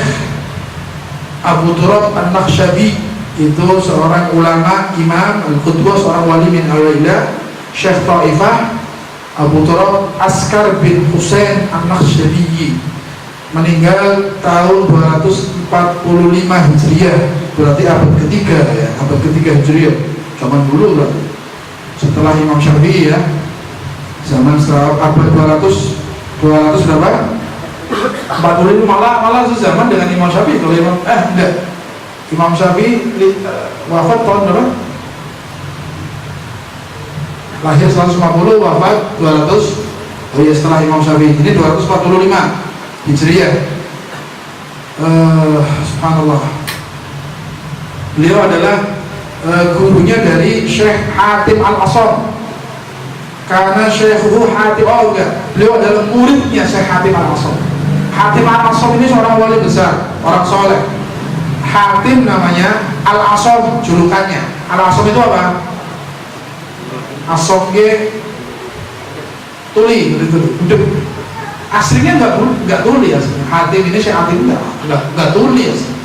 Abu Turab An-Nakhshabi itu seorang ulama, imam, al-qudwah, seorang wali min awliya Syekh Taifah. Abu Turab Askar bin Husain An-Nakhshabiyyi meninggal tahun 245 Hijriah, berarti abad ketiga ya, abad ketiga Hijriah, zaman dulu lah, setelah Imam Syafi'i ya, zaman setelah abad 200 berapa? 45 malah sezaman dengan Imam Syafi'i. Kalau Imam Syafi'i wafat tahun berapa? Lahir 150, wafat 200. Oh ya, setelah Imam Syafi'i ini 245 Hijriah. Subhanallah. Beliau adalah gurunya dari Syekh Hatim Al-Asam. Karena Syekhuhu Hatim, beliau adalah muridnya Syekh Hatim Al-Asam. Hatim Al-Asam ini seorang wali besar, orang soleh. Hatim namanya, Al-Asam julukannya. Al-Asam itu apa? Asam tuli, duduk. Aslinya nggak tuli aslinya. Hatim ini Syekh Hatim nggak tuli aslinya.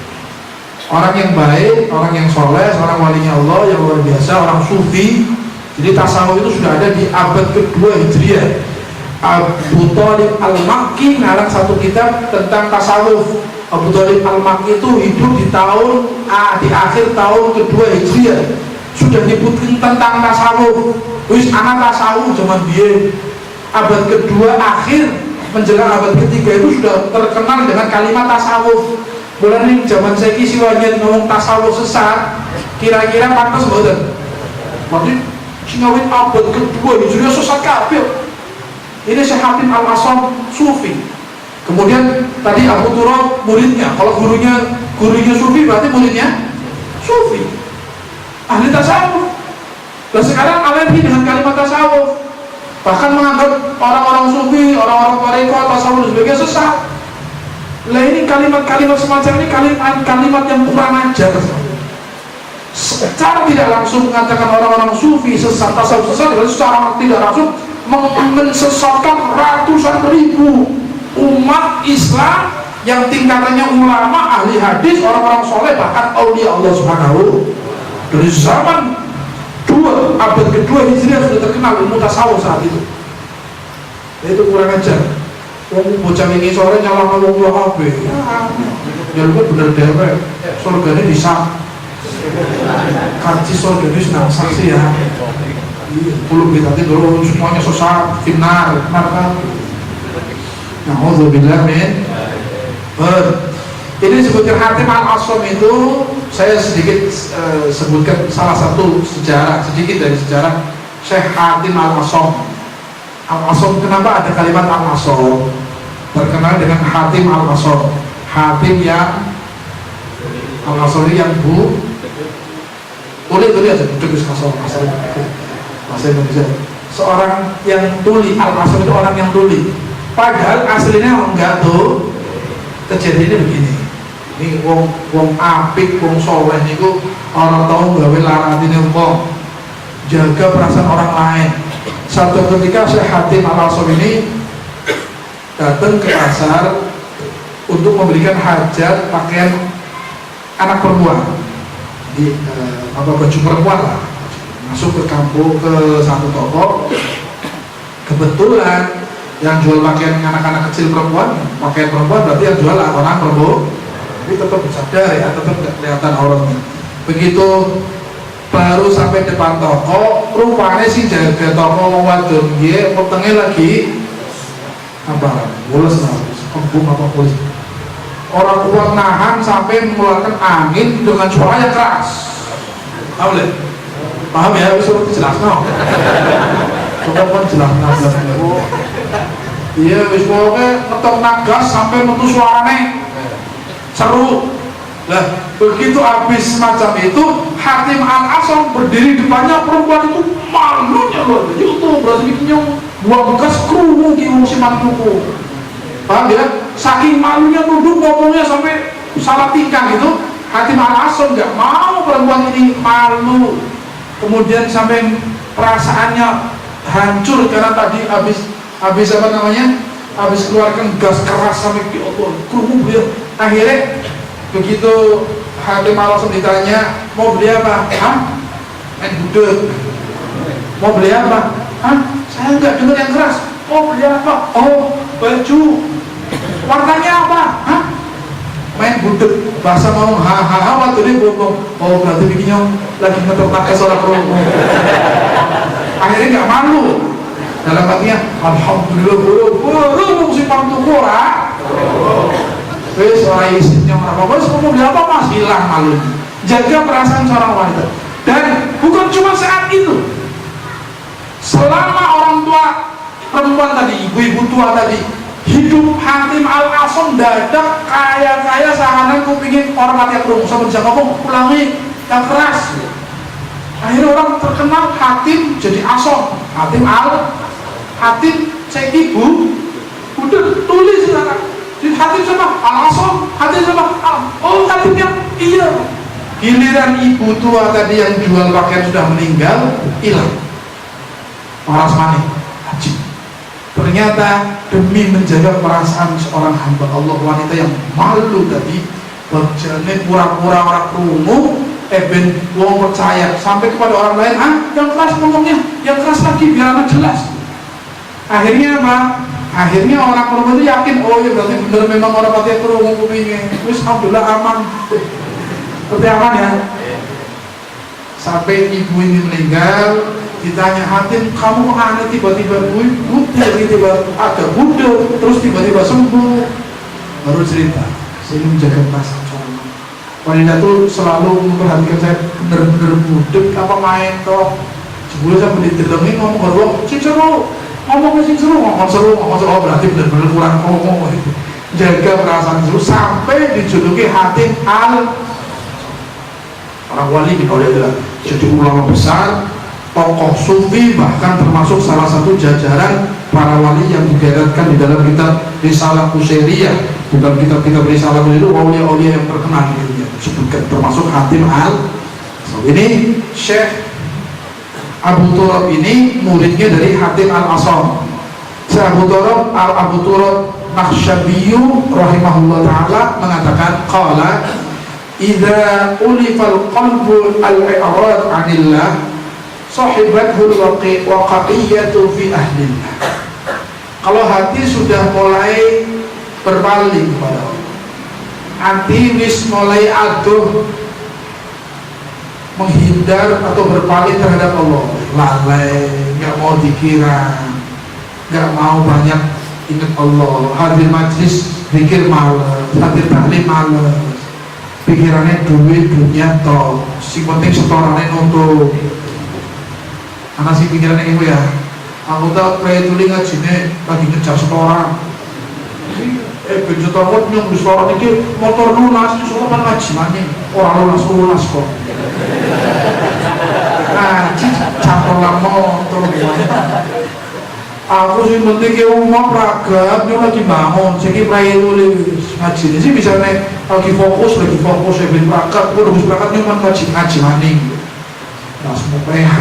Orang yang baik, orang yang soleh, seorang walinya Allah yang luar biasa, orang sufi. Jadi tasawuf itu sudah ada di abad kedua Hijriah. Abu Thalib Al-Makki ngarang satu kitab tentang tasawuf. Abu Thalib Al-Makki itu hidup di akhir tahun kedua Hijriah. Sudah nyebutkan tentang tasawuf. Wis anak tasawuf zaman biyen. Abad kedua akhir menjelang abad ketiga itu sudah terkenal dengan kalimat tasawuf. Mulai nih zaman saiki siwanyen ngomong tasawuf sesat, kira-kira pantas mboten? Maksud singawit abad kedua Hijriah sesat kabeh. Ini Syekh Hatim Al-Asam sufi. Kemudian tadi Abu Turab muridnya. Kalau gurunya sufi berarti muridnya sufi, ahli tasawuf. Dan sekarang alergi dengan kalimat tasawuf, bahkan menganggap orang-orang sufi, orang-orang tarekat, tasawuf sebagai sesat. Lah ini kalimat-kalimat semacam ini kalimat yang kurang ajar. Secara tidak langsung mengatakan orang-orang sufi sesat, tasawuf sesat, dan secara tidak langsung mensesatkan ratusan ribu umat Islam yang tingkatannya ulama, ahli hadis, orang-orang soleh, bahkan aulia Allah Subhanahu. Dari zaman abad kedua Hijriah sudah terkenal ilmu tasawuf saat itu. Itu kurang ajar. Wong bocah wingi sore nyalahno wong tuwa kabeh. Ya lu bener dhewe. Surgane bisa. Kaji surgane senang saksi ya. Puluh bidati dulu semuanya sesat, finnar, neraka. Nauzubillah min. Ini disebutkan Hatim Al-Asam itu, saya sedikit sebutkan salah satu sedikit dari sejarah Syekh Hatim Al-Asam. Al-Asam, kenapa ada kalimat Al-Asam? Terkenal dengan Hatim Al-Asam. Hatim yang Al-Asam yang boleh aja duduk di kasar bahasa Indonesia. Seorang yang tuli, Al-Asam itu orang yang tuli. Padahal aslinya enggak tuh. Kejadiannya begini. Ini wong apik, wong soleh niku orang tahu gawe laratine wong, jaga perasaan orang lain. Satu ketika Syekh Hatim Al-Asam ini datang ke pasar untuk memberikan hajat pakaian anak perempuan di baju perempuan lah. Masuk ke kampung, ke satu toko, kebetulan yang jual pakaian anak-anak kecil perempuan, pakaian perempuan berarti yang jual orang perempuan. Tapi tetap sadar ya, tetap kelihatan auratnya. Begitu baru sampai depan toko, rupanya si jaga toko wadon dia petengnya lagi apa? Bolos lah, kembung apa bolos. Orang kuat nahan sampai mengeluarkan angin dengan suara yang keras. Paham ya? Bisa jelas no? Coba kan jelas. Iya, wis pokoknya ngetok nagas sampai metu suarane seru. Lah, begitu habis semacam itu, Hatim Al-Asam berdiri depannya, perempuan itu malunya loh. Itu berarti punya buah bekas kerungu ki musiman tuku. Paham ya? Saking malunya duduk ngomongnya sampai salah tingkah gitu. Hatim Al-Asam nggak mau perempuan ini malu. Kemudian sampai perasaannya hancur karena tadi habis apa namanya, habis keluarkan gas keras sampai ya Allah, kerumuh beliau. Akhirnya begitu Hatim Al-Asam ditanya, mau beli apa? Hah? Main budek. Mau beli apa? Hah? Saya nggak dengar yang keras. Oh, beli apa? Oh, baju. Warnanya apa? Hah? Main budek. Bahasa ngomong hahaha waktu dia ngomong. Oh, berarti bikinnya lagi ngetok-ngetok suara kerumuh. Akhirnya nggak malu. Dalam hatinya, alhamdulillah baru si pantu ora. Wes ora isinya ora apa-apa, semua beli apa Mas, hilang malunya. Jaga perasaan seorang wanita. Dan bukan cuma saat itu. Selama orang tua perempuan tadi, ibu-ibu tua tadi hidup, Hatim Al-Asam dadak kaya-kaya seakan kupingin orang mati yang kerumuh. Sama bisa ngomong, ulangi yang keras. Akhirnya orang terkenal Hatim jadi Asam. Hatim saya ibu udah tulis sekarang. Hatim sama Al-Asam, Hatim sama oh Hatim yang iya. Giliran ibu tua tadi yang jual pakaian sudah meninggal, hilang. Waras maning, haji. Ternyata demi menjaga perasaan seorang hamba Allah wanita yang malu tadi, berjalan pura-pura orang krungu, ben wong percaya sampai kepada orang lain, yang keras ngomongnya, yang keras lagi biar anak jelas. Akhirnya apa? Akhirnya orang perempuan itu yakin, oh ya berarti benar memang orang mati krungu kupingnya. Wis alhamdulillah aman. Seperti aman ya. Sampai ibu ini meninggal, ditanya Hatim, kamu kok aneh tiba-tiba buta, tiba-tiba agak budek, terus tiba-tiba sembuh. Baru cerita, saya menjaga perasaan suami. Wanita itu selalu memperhatikan saya bener-bener budek apa main toh. Sebelum saya mendidelengin ngomong baru, sing seru, ngomongnya sing seru, ngomong seru, oh berarti bener-bener kurang ngomong gitu. Jaga perasaan seru sampai dijuluki Hatim orang wali di Aulia, jadi ulama besar, tokoh sufi, bahkan termasuk salah satu jajaran para wali yang digadatkan di dalam kitab Risalah Qusairiyah. Di dalam kitab-kitab Risalah Qusairiyah itu aulia-aulia yang terkenal gitu ya, sebutkan termasuk Hatim ini Syekh Abu Turab ini muridnya dari Hatim Al-Asam. Syekh Abu Turab Nakhsyabiyu rahimahullah ta'ala mengatakan qala idza ulifal qalbu al-i'rad 'anillah sahibatul waqiyatu fi ahlillah. Kalau hati sudah mulai berpaling kepada Allah, hati wis mulai aduh menghindar atau berpaling terhadap Allah, lalai, nggak mau dikira, nggak mau banyak ingat Allah, hadir majlis pikir malas, hadir taklim malas, pikirannya duit dunia toh, si penting setorannya untuk anak si pikirannya itu ya. Aku tak kayak tuli ngajine lagi ngejar setoran. Setoran yang di setoran ini motor lunas, setoran ngaji mana? Orang lunas kok. Ngaji campur lah motor. Aku sih penting ke rumah peragam, dia lagi bangun. Saya pray tulis ngaji ini sih bisa nih lagi fokus ya bin peragam. Gue udah berangkat nyaman ngaji maning. Nah semua payah.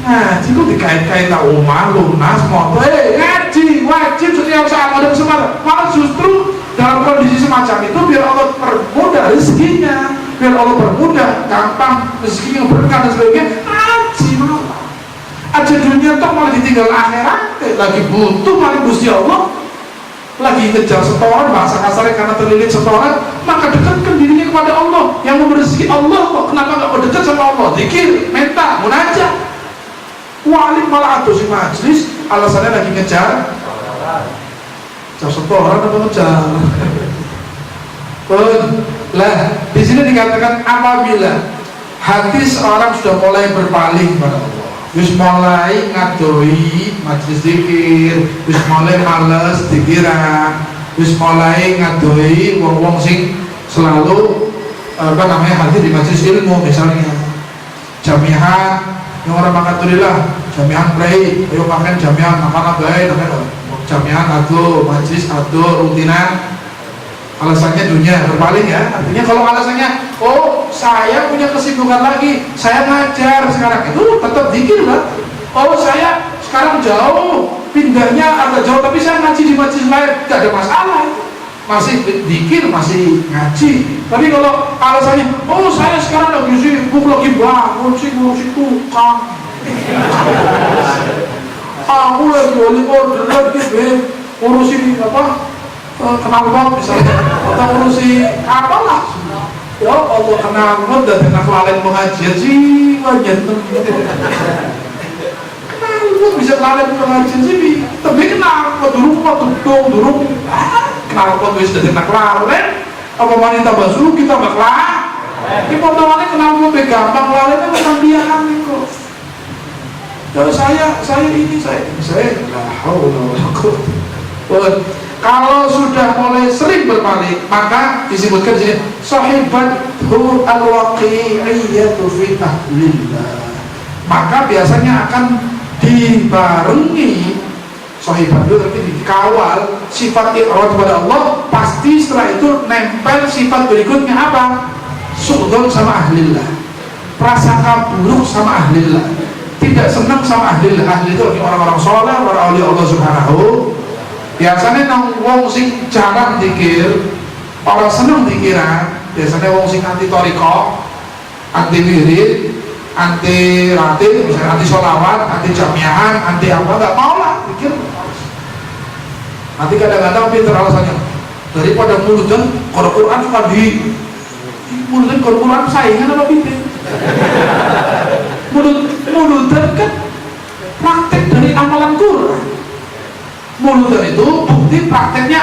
Ngaji kok dikait-kait tahu malu lunas motor. Ngaji wajib setiap saat ada kesempatan. Malah justru dalam kondisi semacam itu biar Allah permudah rezekinya, biar Allah permudah gampang rezekinya berkah dan sebagainya. Ngaji malah. Aja dunia toh malah ditinggal akhirat, lagi butuh malah Gusti Allah, lagi ngejar setoran, bahasa kasarnya karena terlilit setoran, maka dekatkan dirinya kepada Allah yang memberi rezeki Allah kok. Kenapa nggak mau dekat sama Allah? Zikir, minta, munajat. Wali malah aduh si majlis, alasannya lagi ngejar setoran atau ngejar. Lah di sini dikatakan apabila hati seorang sudah mulai berpaling pada Allah, wis mulai ngadoi majlis zikir, wis mulai males dikiran, wis mulai ngadoi wong-wong sing selalu hadir di majlis ilmu, misalnya jamiah yang orang makan tulilah, jamiah play, ayo makan jamiah makan apa namanya jamiah atau majlis atau rutinan alasannya dunia, berpaling ya. Artinya kalau alasannya, oh saya punya kesibukan lagi, saya ngajar sekarang, itu tetap zikir lah. Oh saya sekarang jauh, pindahnya agak jauh, tapi saya ngaji di masjid lain, gak ada masalah. Masih zikir, masih ngaji. Tapi kalau alasannya, oh saya sekarang lagi sibuk, lagi bangun sih ngurusin tukang, aku lagi order lagi ngurusin apa, kenalpot misalnya, atau ngurusin apalah. Ya Allah, kenalpot dan kenalpot pengajian sih banyak. Kenalpot bisa kenalpot pengajian sih, tapi kenalpot dulu durung kenalpot wis dadi kenalpot. Apa wanita basuh kita bakal ini potongannya kenalpot gampang lalene memang dia kok. Kalau saya la haula wala quwwata. Kalau sudah mulai sering berpaling, maka disebutkan di sini sahibathu al-waqi'iyatu fi ahlillah. Maka biasanya akan dibarengi sahibat itu, tapi dikawal sifat i'rad kepada Allah, pasti setelah itu nempel sifat berikutnya apa? Su'dzon sama ahlillah, prasangka buruk sama ahlillah, tidak senang sama ahlillah. Ahli itu orang-orang soleh, orang awliya Allah subhanahu. Biasanya nang wong sing jarang dikir, orang seneng dikiran, biasanya wong sing anti toriko, anti wirid, anti ratib, misalnya anti sholawat, anti jamiahan, anti apa, nggak mau lah pikir. Nanti kadang-kadang pinter alasannya, daripada muludan Quran suka di muludan Quran saingan apa pinter. Muludan kan praktek dari amalan Quran. Muludan itu bukti prakteknya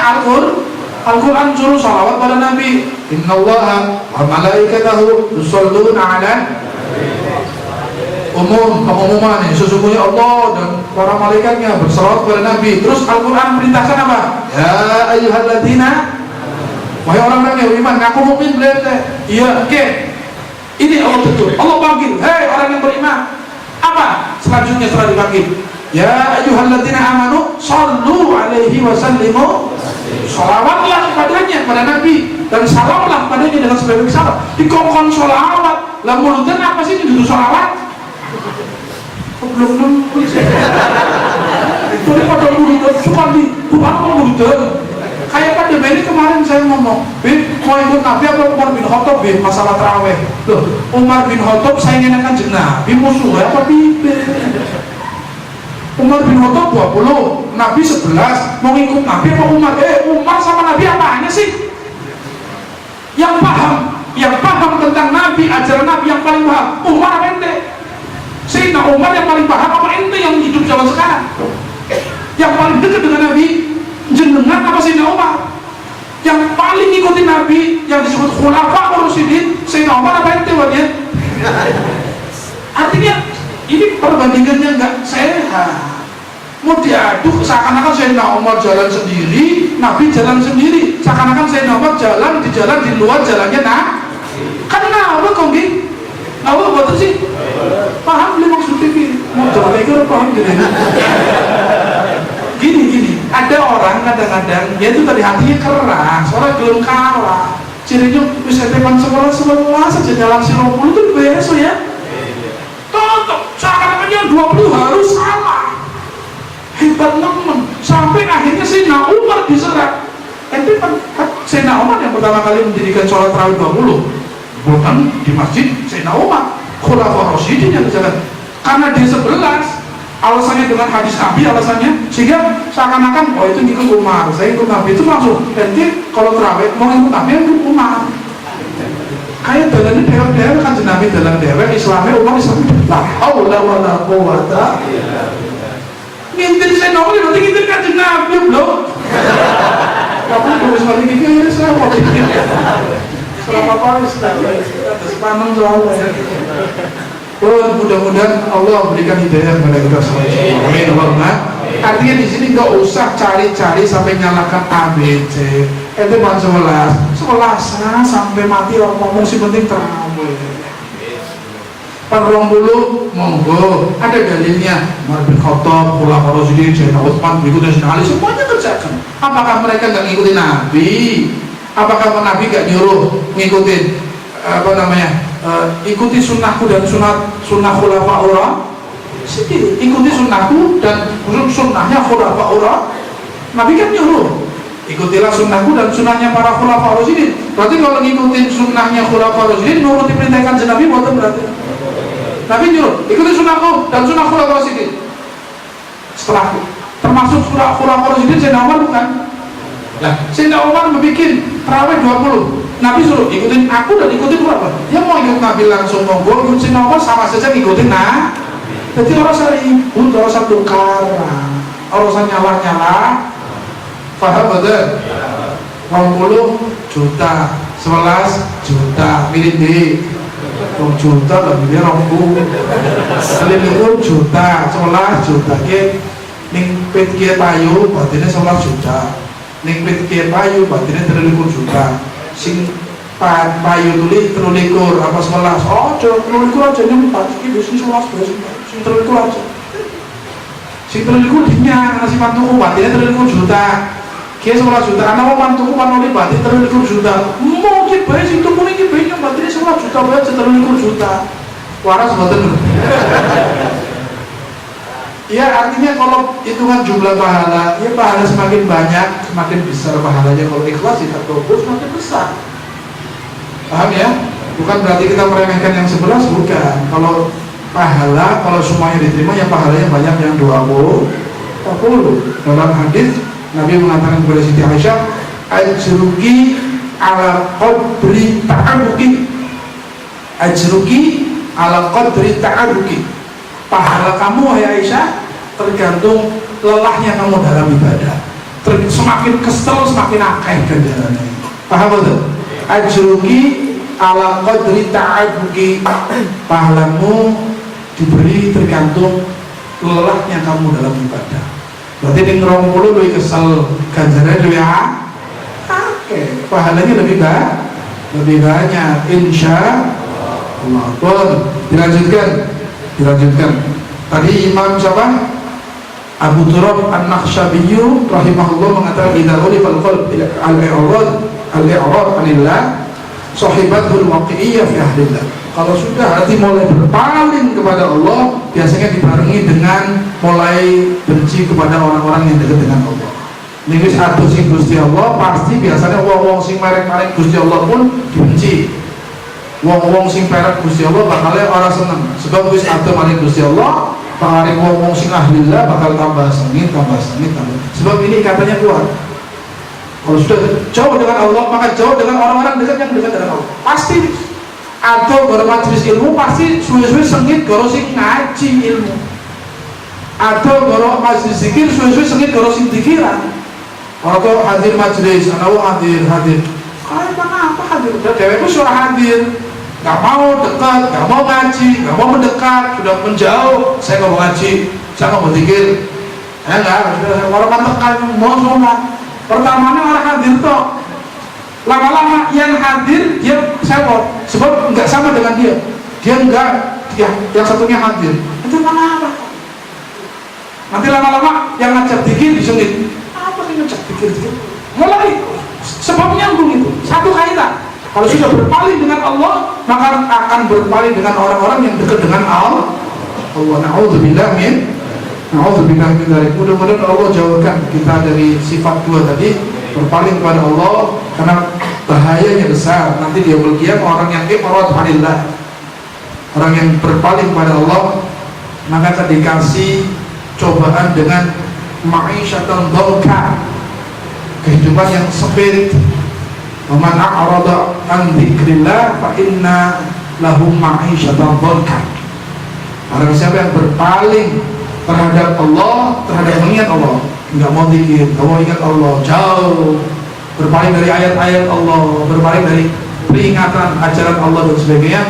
Al-Quran suruh salawat pada Nabi. Innallaha wa malaikatahu yusholluna ala pengumuman ini, sesungguhnya Allah dan para malaikatnya bersalawat kepada Nabi. Terus Al-Quran perintahkan apa? Ya ayyuhalladzina, wahai orang-orang yang beriman, ngaku mukmin berarti. Iya, oke. Ini Allah betul. Allah panggil, hei orang yang beriman. Apa selanjutnya setelah dipanggil? Ya ayyuhalladzina amanu sallu alaihi wa sallimu. Salawatlah kepadanya, kepada Nabi, dan salamlah kepadanya dengan sebaik salam. Dikongkon salawat. Lah muludan apa sih itu salawat? Belum nulis. Jadi pada muludan cuma di Tuhan muludan. Kayak pada ini kemarin saya ngomong, mau ikut Nabi apa Umar bin Khattab masalah taraweh. Loh, Umar bin Khattab saingan Kanjeng Nabi, musuh apa bibir? Umar bin Khattab 20, Nabi 11, mau ikut Nabi apa Umar? Umar sama Nabi apanya sih? Yang paham tentang Nabi, ajaran Nabi yang paling paham, Umar apa ente? Sayyidina Umar yang paling paham apa ente yang hidup zaman sekarang? Yang paling dekat dengan Nabi, jenengan apa Sayyidina Umar? Yang paling ngikutin Nabi, yang disebut khulafa ar-rasyidin, Sayyidina Umar apa ente wanya? Artinya ini perbandingannya nggak sehat. Mau diaduk seakan-akan Sayyidina Umar jalan sendiri, Nabi jalan sendiri, seakan-akan Sayyidina Umar jalan di luar jalannya kan apa kok gini? Apa betul sih? Paham beli maksudnya gini? Mau jalan lagi paham gini. Ada orang kadang-kadang dia itu tadi hatinya keras, orang belum kalah. Cirinya bisa teman sekolah saja jalan Siropulu itu besok ya. Tonton, seakan-akan 20 harus sama. Hebat nemen, sampai akhirnya Sayyidina Umar diserang. Ente kan Sayyidina Umar yang pertama kali mendirikan sholat tarawih 20, bukan di masjid Sayyidina Umar, khulafa rasyidin yang jalan. Karena dia 11, alasannya dengan hadis Nabi alasannya, sehingga seakan-akan oh itu ngikut Umar, saya ikut Nabi itu langsung. Ente kalau tarawih mau ikut Nabi ikut Umar. Kayak dalamnya dewa-dewa kan Nabi dalam dewa Islamnya Umar Islamnya la haula wala quwwata. Ngintir saya nomor nanti ngintir kan Nabi belum. Kamu harus balik ini ya saya mau bikin. Selama apa atas panang soalnya. Mudah-mudahan Allah berikan hidayah kepada kita semua. Amin Allahumma. Artinya di sini nggak usah cari-cari sampai nyalakan ABC. Itu bang 11 sampai mati orang ngomong sih penting terawih. Parong dulu monggo ada dalilnya. Umar bin Khattab, khulafa rasyidin, Sayyidina Utsman, berikutnya Sayyidina Ali semuanya kerjakan. Apakah mereka nggak ngikutin Nabi? Apakah Nabi gak nyuruh ngikutin ikuti sunnahku dan sunnah khulafaur Rasyidin, ikuti sunnahku dan sunnahnya khulafaur Rasyidin. Nabi kan nyuruh ikutilah sunnahku dan sunnahnya para khulafaur Rasyidin. Berarti kalau ngikutin sunnahnya khulafaur Rasyidin nuruti perintah kanjeng Nabi, bukan berarti Nabi nyuruh ikuti sunnahku dan sunnah khulafaur Rasyidin. Setelahku termasuk surah khulafaur Rasyidin Sayyidina Umar bukan? Nah, Sayyidina Umar membuat tarawih 20. Nabi suruh ikutin aku dan ikutin berapa? Dia mau ikut Nabi langsung monggo, ikut Sayyidina Umar sama saja ngikutin nah. Jadi orang usah ribut, orang usah tukar, orang usah nyalah-nyalah. Paham betul? 20 juta, 11 juta, milih deh. 2 juta lebih dia 20 juta, 11 juta ke ning pit kiye payu batine 11 juta. Ning pit kiye payu batine 23 juta. Sing payu tuli 23 apa 11. Oh, 23 aja nyempat iki wis 11 wis. Sing 23 aja. Sing 23 dinyang nasi mantuku batine 23 juta. Kiye 11 juta, ana wong mantuku panoli batine 23 juta. Mau ki bae sing tuku iki bae nyong batine 11 juta bae 23 juta. Waras mboten. Ya artinya kalau hitungan jumlah pahala, ya pahala semakin banyak, semakin besar pahalanya. Kalau ikhlas kita fokus semakin besar. Paham ya? Bukan berarti kita meremehkan yang 11, bukan. Kalau pahala, kalau semuanya diterima, ya pahalanya banyak yang 20. Dalam hadis Nabi mengatakan kepada Siti Aisyah, ajruki ala qadri ta'abuki, ajruki ala qadri ta'abuki. Pahala kamu ya Aisyah tergantung lelahnya kamu dalam ibadah. Semakin kesel semakin akeh ganjarannya. Paham betul? Ajruki ala qadri ta'abuki. Pahalamu diberi tergantung lelahnya kamu dalam ibadah. Berarti di 20 lebih kesel, ganjarannya lebih akeh, pahalanya lebih banyak, insya Allah. Dilanjutkan. Tadi Imam siapa? Abu Turab An-Nakhshabiyyu rahimahullah mengatakan idza ulifal qalb al-i'rad anillah sahibatul waqi'iyyah fi ahlillah. Kalau sudah hati mulai berpaling kepada Allah, biasanya dibarengi dengan mulai benci kepada orang-orang yang dekat dengan Allah. Nek wis atuh sing Gusti Allah, pasti biasanya wong-wong sing marek-marek Gusti Allah pun dibenci. Wong-wong sing perek Gusti Allah bakalnya orang seneng, sebab wis atuh marek Gusti Allah, paring wong-wong sing ahlillah bakal tambah sengit. Sebab ini katanya kuat. Kalau sudah jauh dengan Allah, maka jauh dengan orang-orang dekat yang dekat dengan Allah. Pasti atau goro majelis ilmu pasti suwe-suwe sengit goro sing ngaji ilmu. Atau goro majelis zikir suwe-suwe sengit goro sing zikiran. Atau hadir majelis, ana hadir. Kalian apa hadir? Udah dewek suara hadir. Gak mau dekat, gak mau ngaji, gak mau mendekat, sudah menjauh. Saya nggak mau ngaji, saya nggak mau zikir. Enggak, sudah orang mendekat mau sholat. Pertamanya orang hadir toh. Lama-lama yang hadir dia sewot, sebab nggak sama dengan dia. Dia yang satunya hadir. Itu mana apa? Nanti lama-lama yang ngajak zikir disengit. Apa sih ngajak zikir? Mulai sebabnya nyambung itu satu kaitan. Kalau sudah berpaling dengan Allah, maka akan berpaling dengan orang-orang yang dekat dengan Allah. Na'udzubillah min dzalik. Mudah-mudahan Allah jauhkan kita dari sifat dua tadi, berpaling kepada Allah, karena bahayanya besar. Nanti dia berkiam orang yang i'rad anillah, orang yang berpaling kepada Allah, maka dikasih cobaan dengan ma'isyatan dhanka, kehidupan yang sempit. Man a'rada an dzikrillah fa inna lahu ma'isyatan dhanka. Orang siapa yang berpaling terhadap Allah, terhadap mengingat Allah, enggak mau zikir, enggak mau ingat Allah, jauh, berpaling dari ayat-ayat Allah, berpaling dari peringatan ajaran Allah dan sebagainya,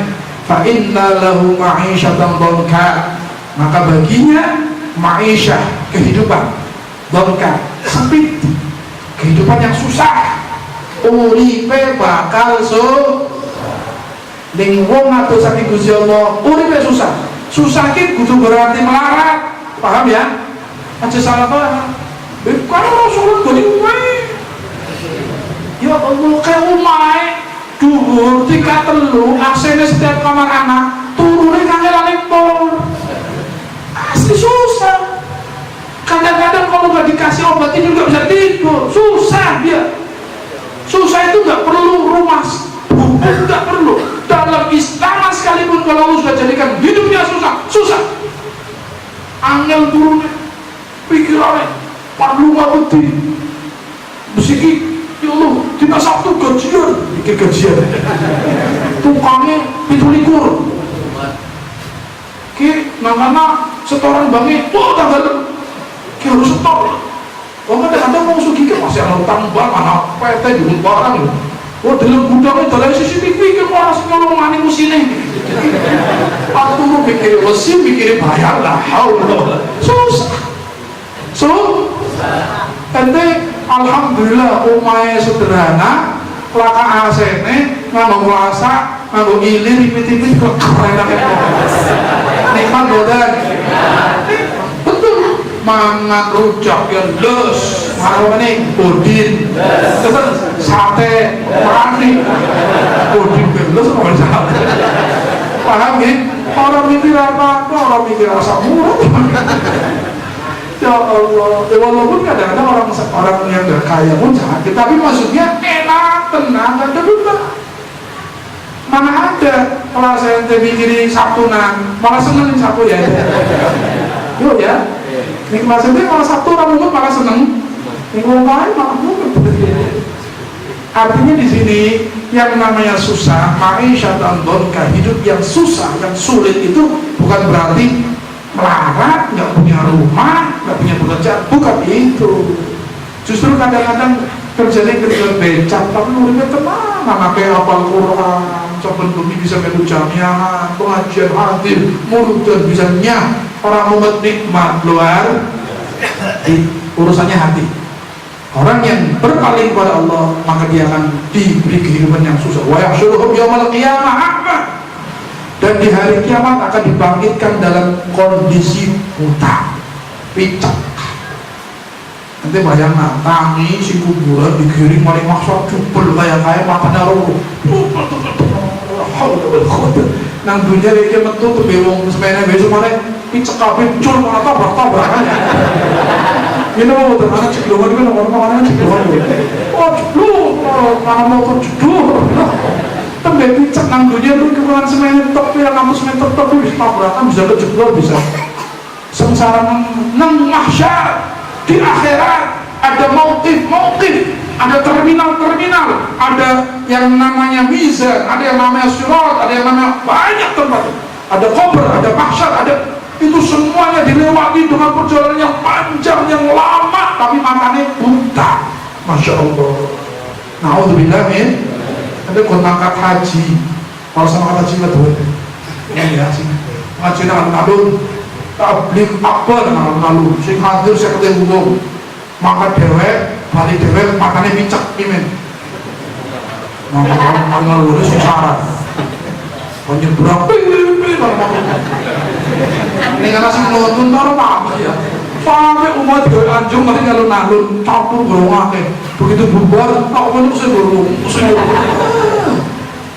fa inna lahu ma'isyatan dhanka, maka baginya ma'isyah, kehidupan dhanka, sempit, kehidupan yang susah. Uripe bakal ning wong atus saking Gusti Allah, uripe susah. Susah ki kudu berarti melarat. Paham ya? Aja salah paham. Kalau Rasulullah goni wae. Ya ya Allah kayak umai dhuwur tingkat 3 AC-ne setiap kamar anak turune kangelan pol asli susah. Kadang-kadang kalau nggak dikasih obat tidur nggak bisa tidur, susah dia. Susah itu nggak perlu rumah buku, nggak perlu. Dalam istana sekalipun kalau Allah sudah jadikan hidupnya susah. Angel turunnya, pikirannya, perlu nggak beti, besiki, ya Allah, tina Sabtu gajian, bikin gajian. Tukangnya likur. Ki, nangana setoran bangi, tanggal ki harus setor. Kadang-kadang mau sugi ke masih ada tambang, anak PT di barang loh. Dalam gudangnya dalam CCTV ke masih ngomong aneh musine. Aku mau bikin mesin, bikin bayar lah, susah. Ente alhamdulillah umai sederhana, kelaka asene, nganggo masak, nganggo ilir, ipit-ipit keren banget. Nikmat bodan. Mangan rujak yang les, apa nih, budin, sate, mani, budin les, apa sate, paham ya? Orang mikir apa? Orang mikir rasa murah. Ya Allah, ya walaupun kadang-kadang orang yang gak kaya pun sakit, tapi maksudnya enak, tenang, gak ada beban. Mana ada kalau saya mikirin Sabtunan, malah seneng Sabtu ya. Yo ya. Nih maksudnya malah Sabtu orang umum malah seneng, minggu lain malah umum. Artinya di sini yang namanya susah, ma'isyatan dhanka, hidup yang susah, yang sulit itu bukan berarti melarat, nggak punya rumah, nggak punya pekerjaan, bukan itu. Justru kadang-kadang kerjanya kerja becak, tapi muridnya tenang, anaknya hafal Quran, coba bumi bisa melu jamiah, pengajian hadir, murid dan bisa nyah. Orang umat nikmat luar urusannya hati. Orang yang berpaling kepada Allah maka dia akan diberi kehidupan yang susah. Wa yahsyuruhum yaumal qiyamah a'ma. Dan di hari kiamat akan dibangkitkan dalam kondisi buta, picak. Nanti bayangkan tangi si kuburan digiring maling maksa jubel kayak makanya roh. Nang dunia dia metu tuh bewong semene besok mana picek kabeh cul malah tabrak-tabrakan. Ini mau tenan ceklungan kan orang-orang ceklungan. Oh, ceklung, mana mau ceklung. Tembe picek nang dunia lu kekurangan semene tok ya kampus meter tok bisa tabrakan bisa kejeblok bisa. Sengsara nang mahsyar di akhirat ada mauqif, ada terminal, ada yang namanya mizan, ada yang namanya sirat, ada yang namanya banyak tempat, ada kubur, ada mahsyar, ada itu semuanya dilewati dengan perjalanan yang panjang, yang lama, tapi matanya buta. Masya Allah. Na'udzubillah min. Ada kontak haji, kalau sama haji nggak tuh, ya sih. Haji alun-alun, tabligh akbar alun-alun, sing hadir saya ketemu maka dewek, balik dewek, matanya picek imen. Maka lu susah. Penyeberang, ini kan masih nonton taruh apa ya? Sampai umat dewek anjung nanti alun-alun campur berongake. Begitu bubar, tak menurut saya berong.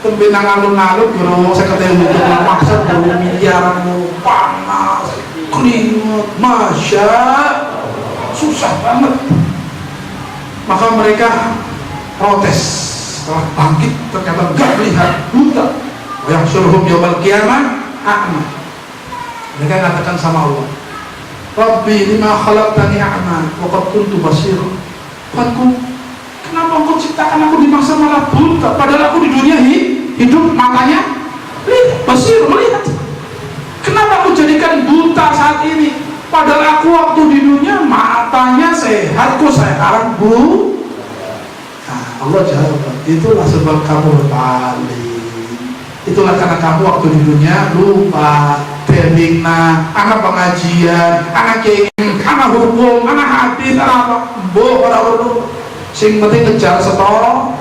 Pembinaan alun-alun berong, saya ketemu maksud berong miliaran panas, keringat, masya. Susah banget. Maka mereka protes setelah bangkit ternyata enggak melihat, buta. Yang suruhum yaumal qiyamah a'ma. Mereka katakan sama Allah, Rabbi lima khalaqtani a'ma wa qad kuntu basira. Tuhanku, kenapa engkau ciptakan aku di masa malah buta, padahal aku di dunia hidup matanya lihat, basir, melihat. Kenapa aku jadikan buta saat ini? Padahal aku waktu di dunia matanya sehat, kok sekarang bu. Nah, Allah jawab, itulah sebab kamu berpaling. Itulah karena kamu waktu di dunia lupa temikna, anak pengajian, anak kiai, anak hukum, anak hadis, anak apa, orang sing penting ngejar setor.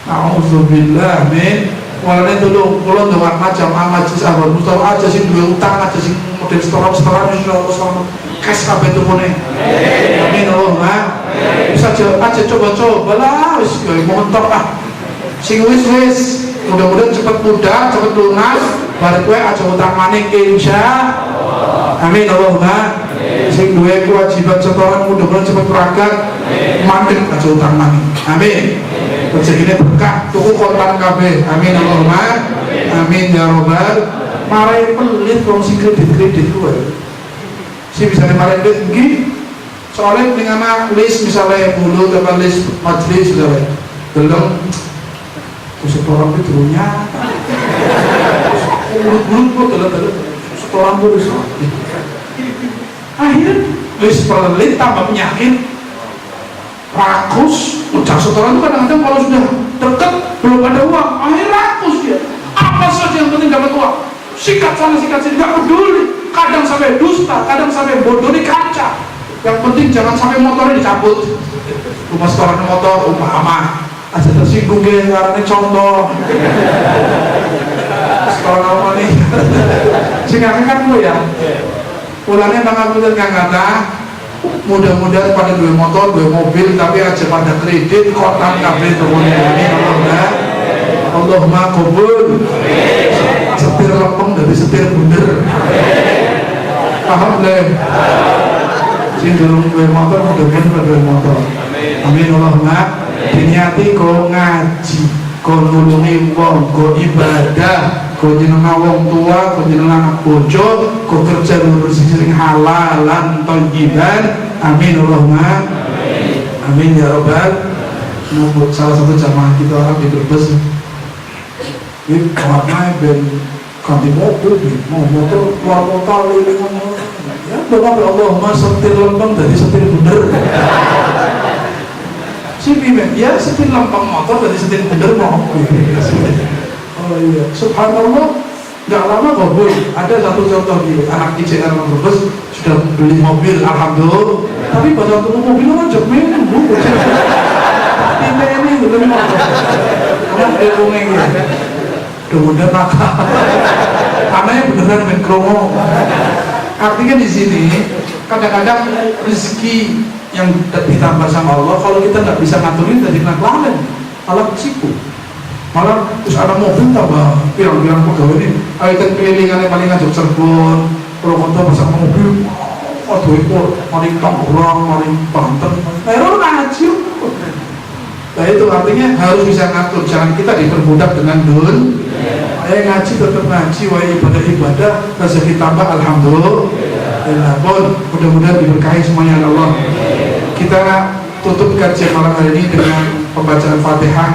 Nauzubillah min Walane tolong kula ndonga jamaah majelis Ahwal Mustafa aja sing duwe utang aja sing model setoran wis ora kas kabeh tukune. Amin Allahumma. Bisa aja coba-coba lah wis gawe montok ah. Sing wis mudah-mudahan cepat mudah, cepat lunas, bar kowe aja utang maning insya. Amin Allahumma. Sing duwe kewajiban setoran mudah-mudahan cepat peragat, mandek aja utang maning. Amin. Rezekine berkah, tuku kontan kabeh. Amin Allahumma. Amin ya rabbal. Marai pelit wong sing kredit kuwi. Si bisa marai pelit iki soalnya dengan list misalnya bulu atau list majelis misalnya belum setoran itu dulunya bulu kok dalam setoran terus akhirnya list pelit tambah penyakit rakus. Udah setoran itu kadang-kadang kalau sudah dekat belum ada uang akhirnya rakus dia. Apa saja yang penting dapat uang, sikat sana sikat sini, nggak peduli. Kadang sampai dusta, kadang sampai bodoh di kaca. Yang penting jangan sampai motornya dicabut. Rumah setoran motor umpama aja tersinggung ya karena contoh setoran apa nih sehingga kan lu ya pulangnya tanggal bulan yang kata mudah-mudahan pada dua motor, dua mobil tapi aja pada kredit kotak kabel turunnya. Amin Allahumma qabul. Setir lempeng dari setir bener. Paham deh. Sing durung duwe motor mudah-mudahan duwe motor. Amin Allahumma. Diniati kau ngaji, kau nulungi wong, kau ibadah, kau jenengan wong tua, kau jenengan anak bojo, kau kerja bersih-bersih halalan thayyiban. Amin Allahumma. Amin ya rabbal. Salah satu jamaah kita orang di Brebes ini warnanya ben ganti mobil, mau motor keluar kota lilingan ya bapak Allahumma setir lempeng dari setir bener. Si bimbing, ya setir lempeng motor dari setir bener mobil. Oh iya, subhanallah, nggak lama kabul. Ada satu contoh di anak ICR Brebes sudah beli mobil, alhamdulillah. Tapi pada waktu mobil kan jemeng, bu. Ini belum motor. Kamu ilmunya gitu. Mudah-mudahan nakal. Anaknya beneran main kromo. Artinya di sini kadang-kadang rezeki yang ditambah sama Allah kalau kita nggak bisa ngaturin dari naklan malah siku. Malah terus ada mobil tambah pirang-pirang pegawai ini. Ayo kita kelilingannya paling ngajak Cirebon, Purwokerto pasang mobil. Waduh itu paling Tangerang, paling Banten. Ayo ngaji. Nah itu artinya harus bisa ngatur, jangan kita diperbudak dengan dun. Ayo ngaji tetap ngaji, wa ibadah rezeki tambah alhamdulillah. Pun mudah-mudahan diberkahi semuanya Allah. Kita tutup kajian malam hari ini dengan pembacaan Fatihah.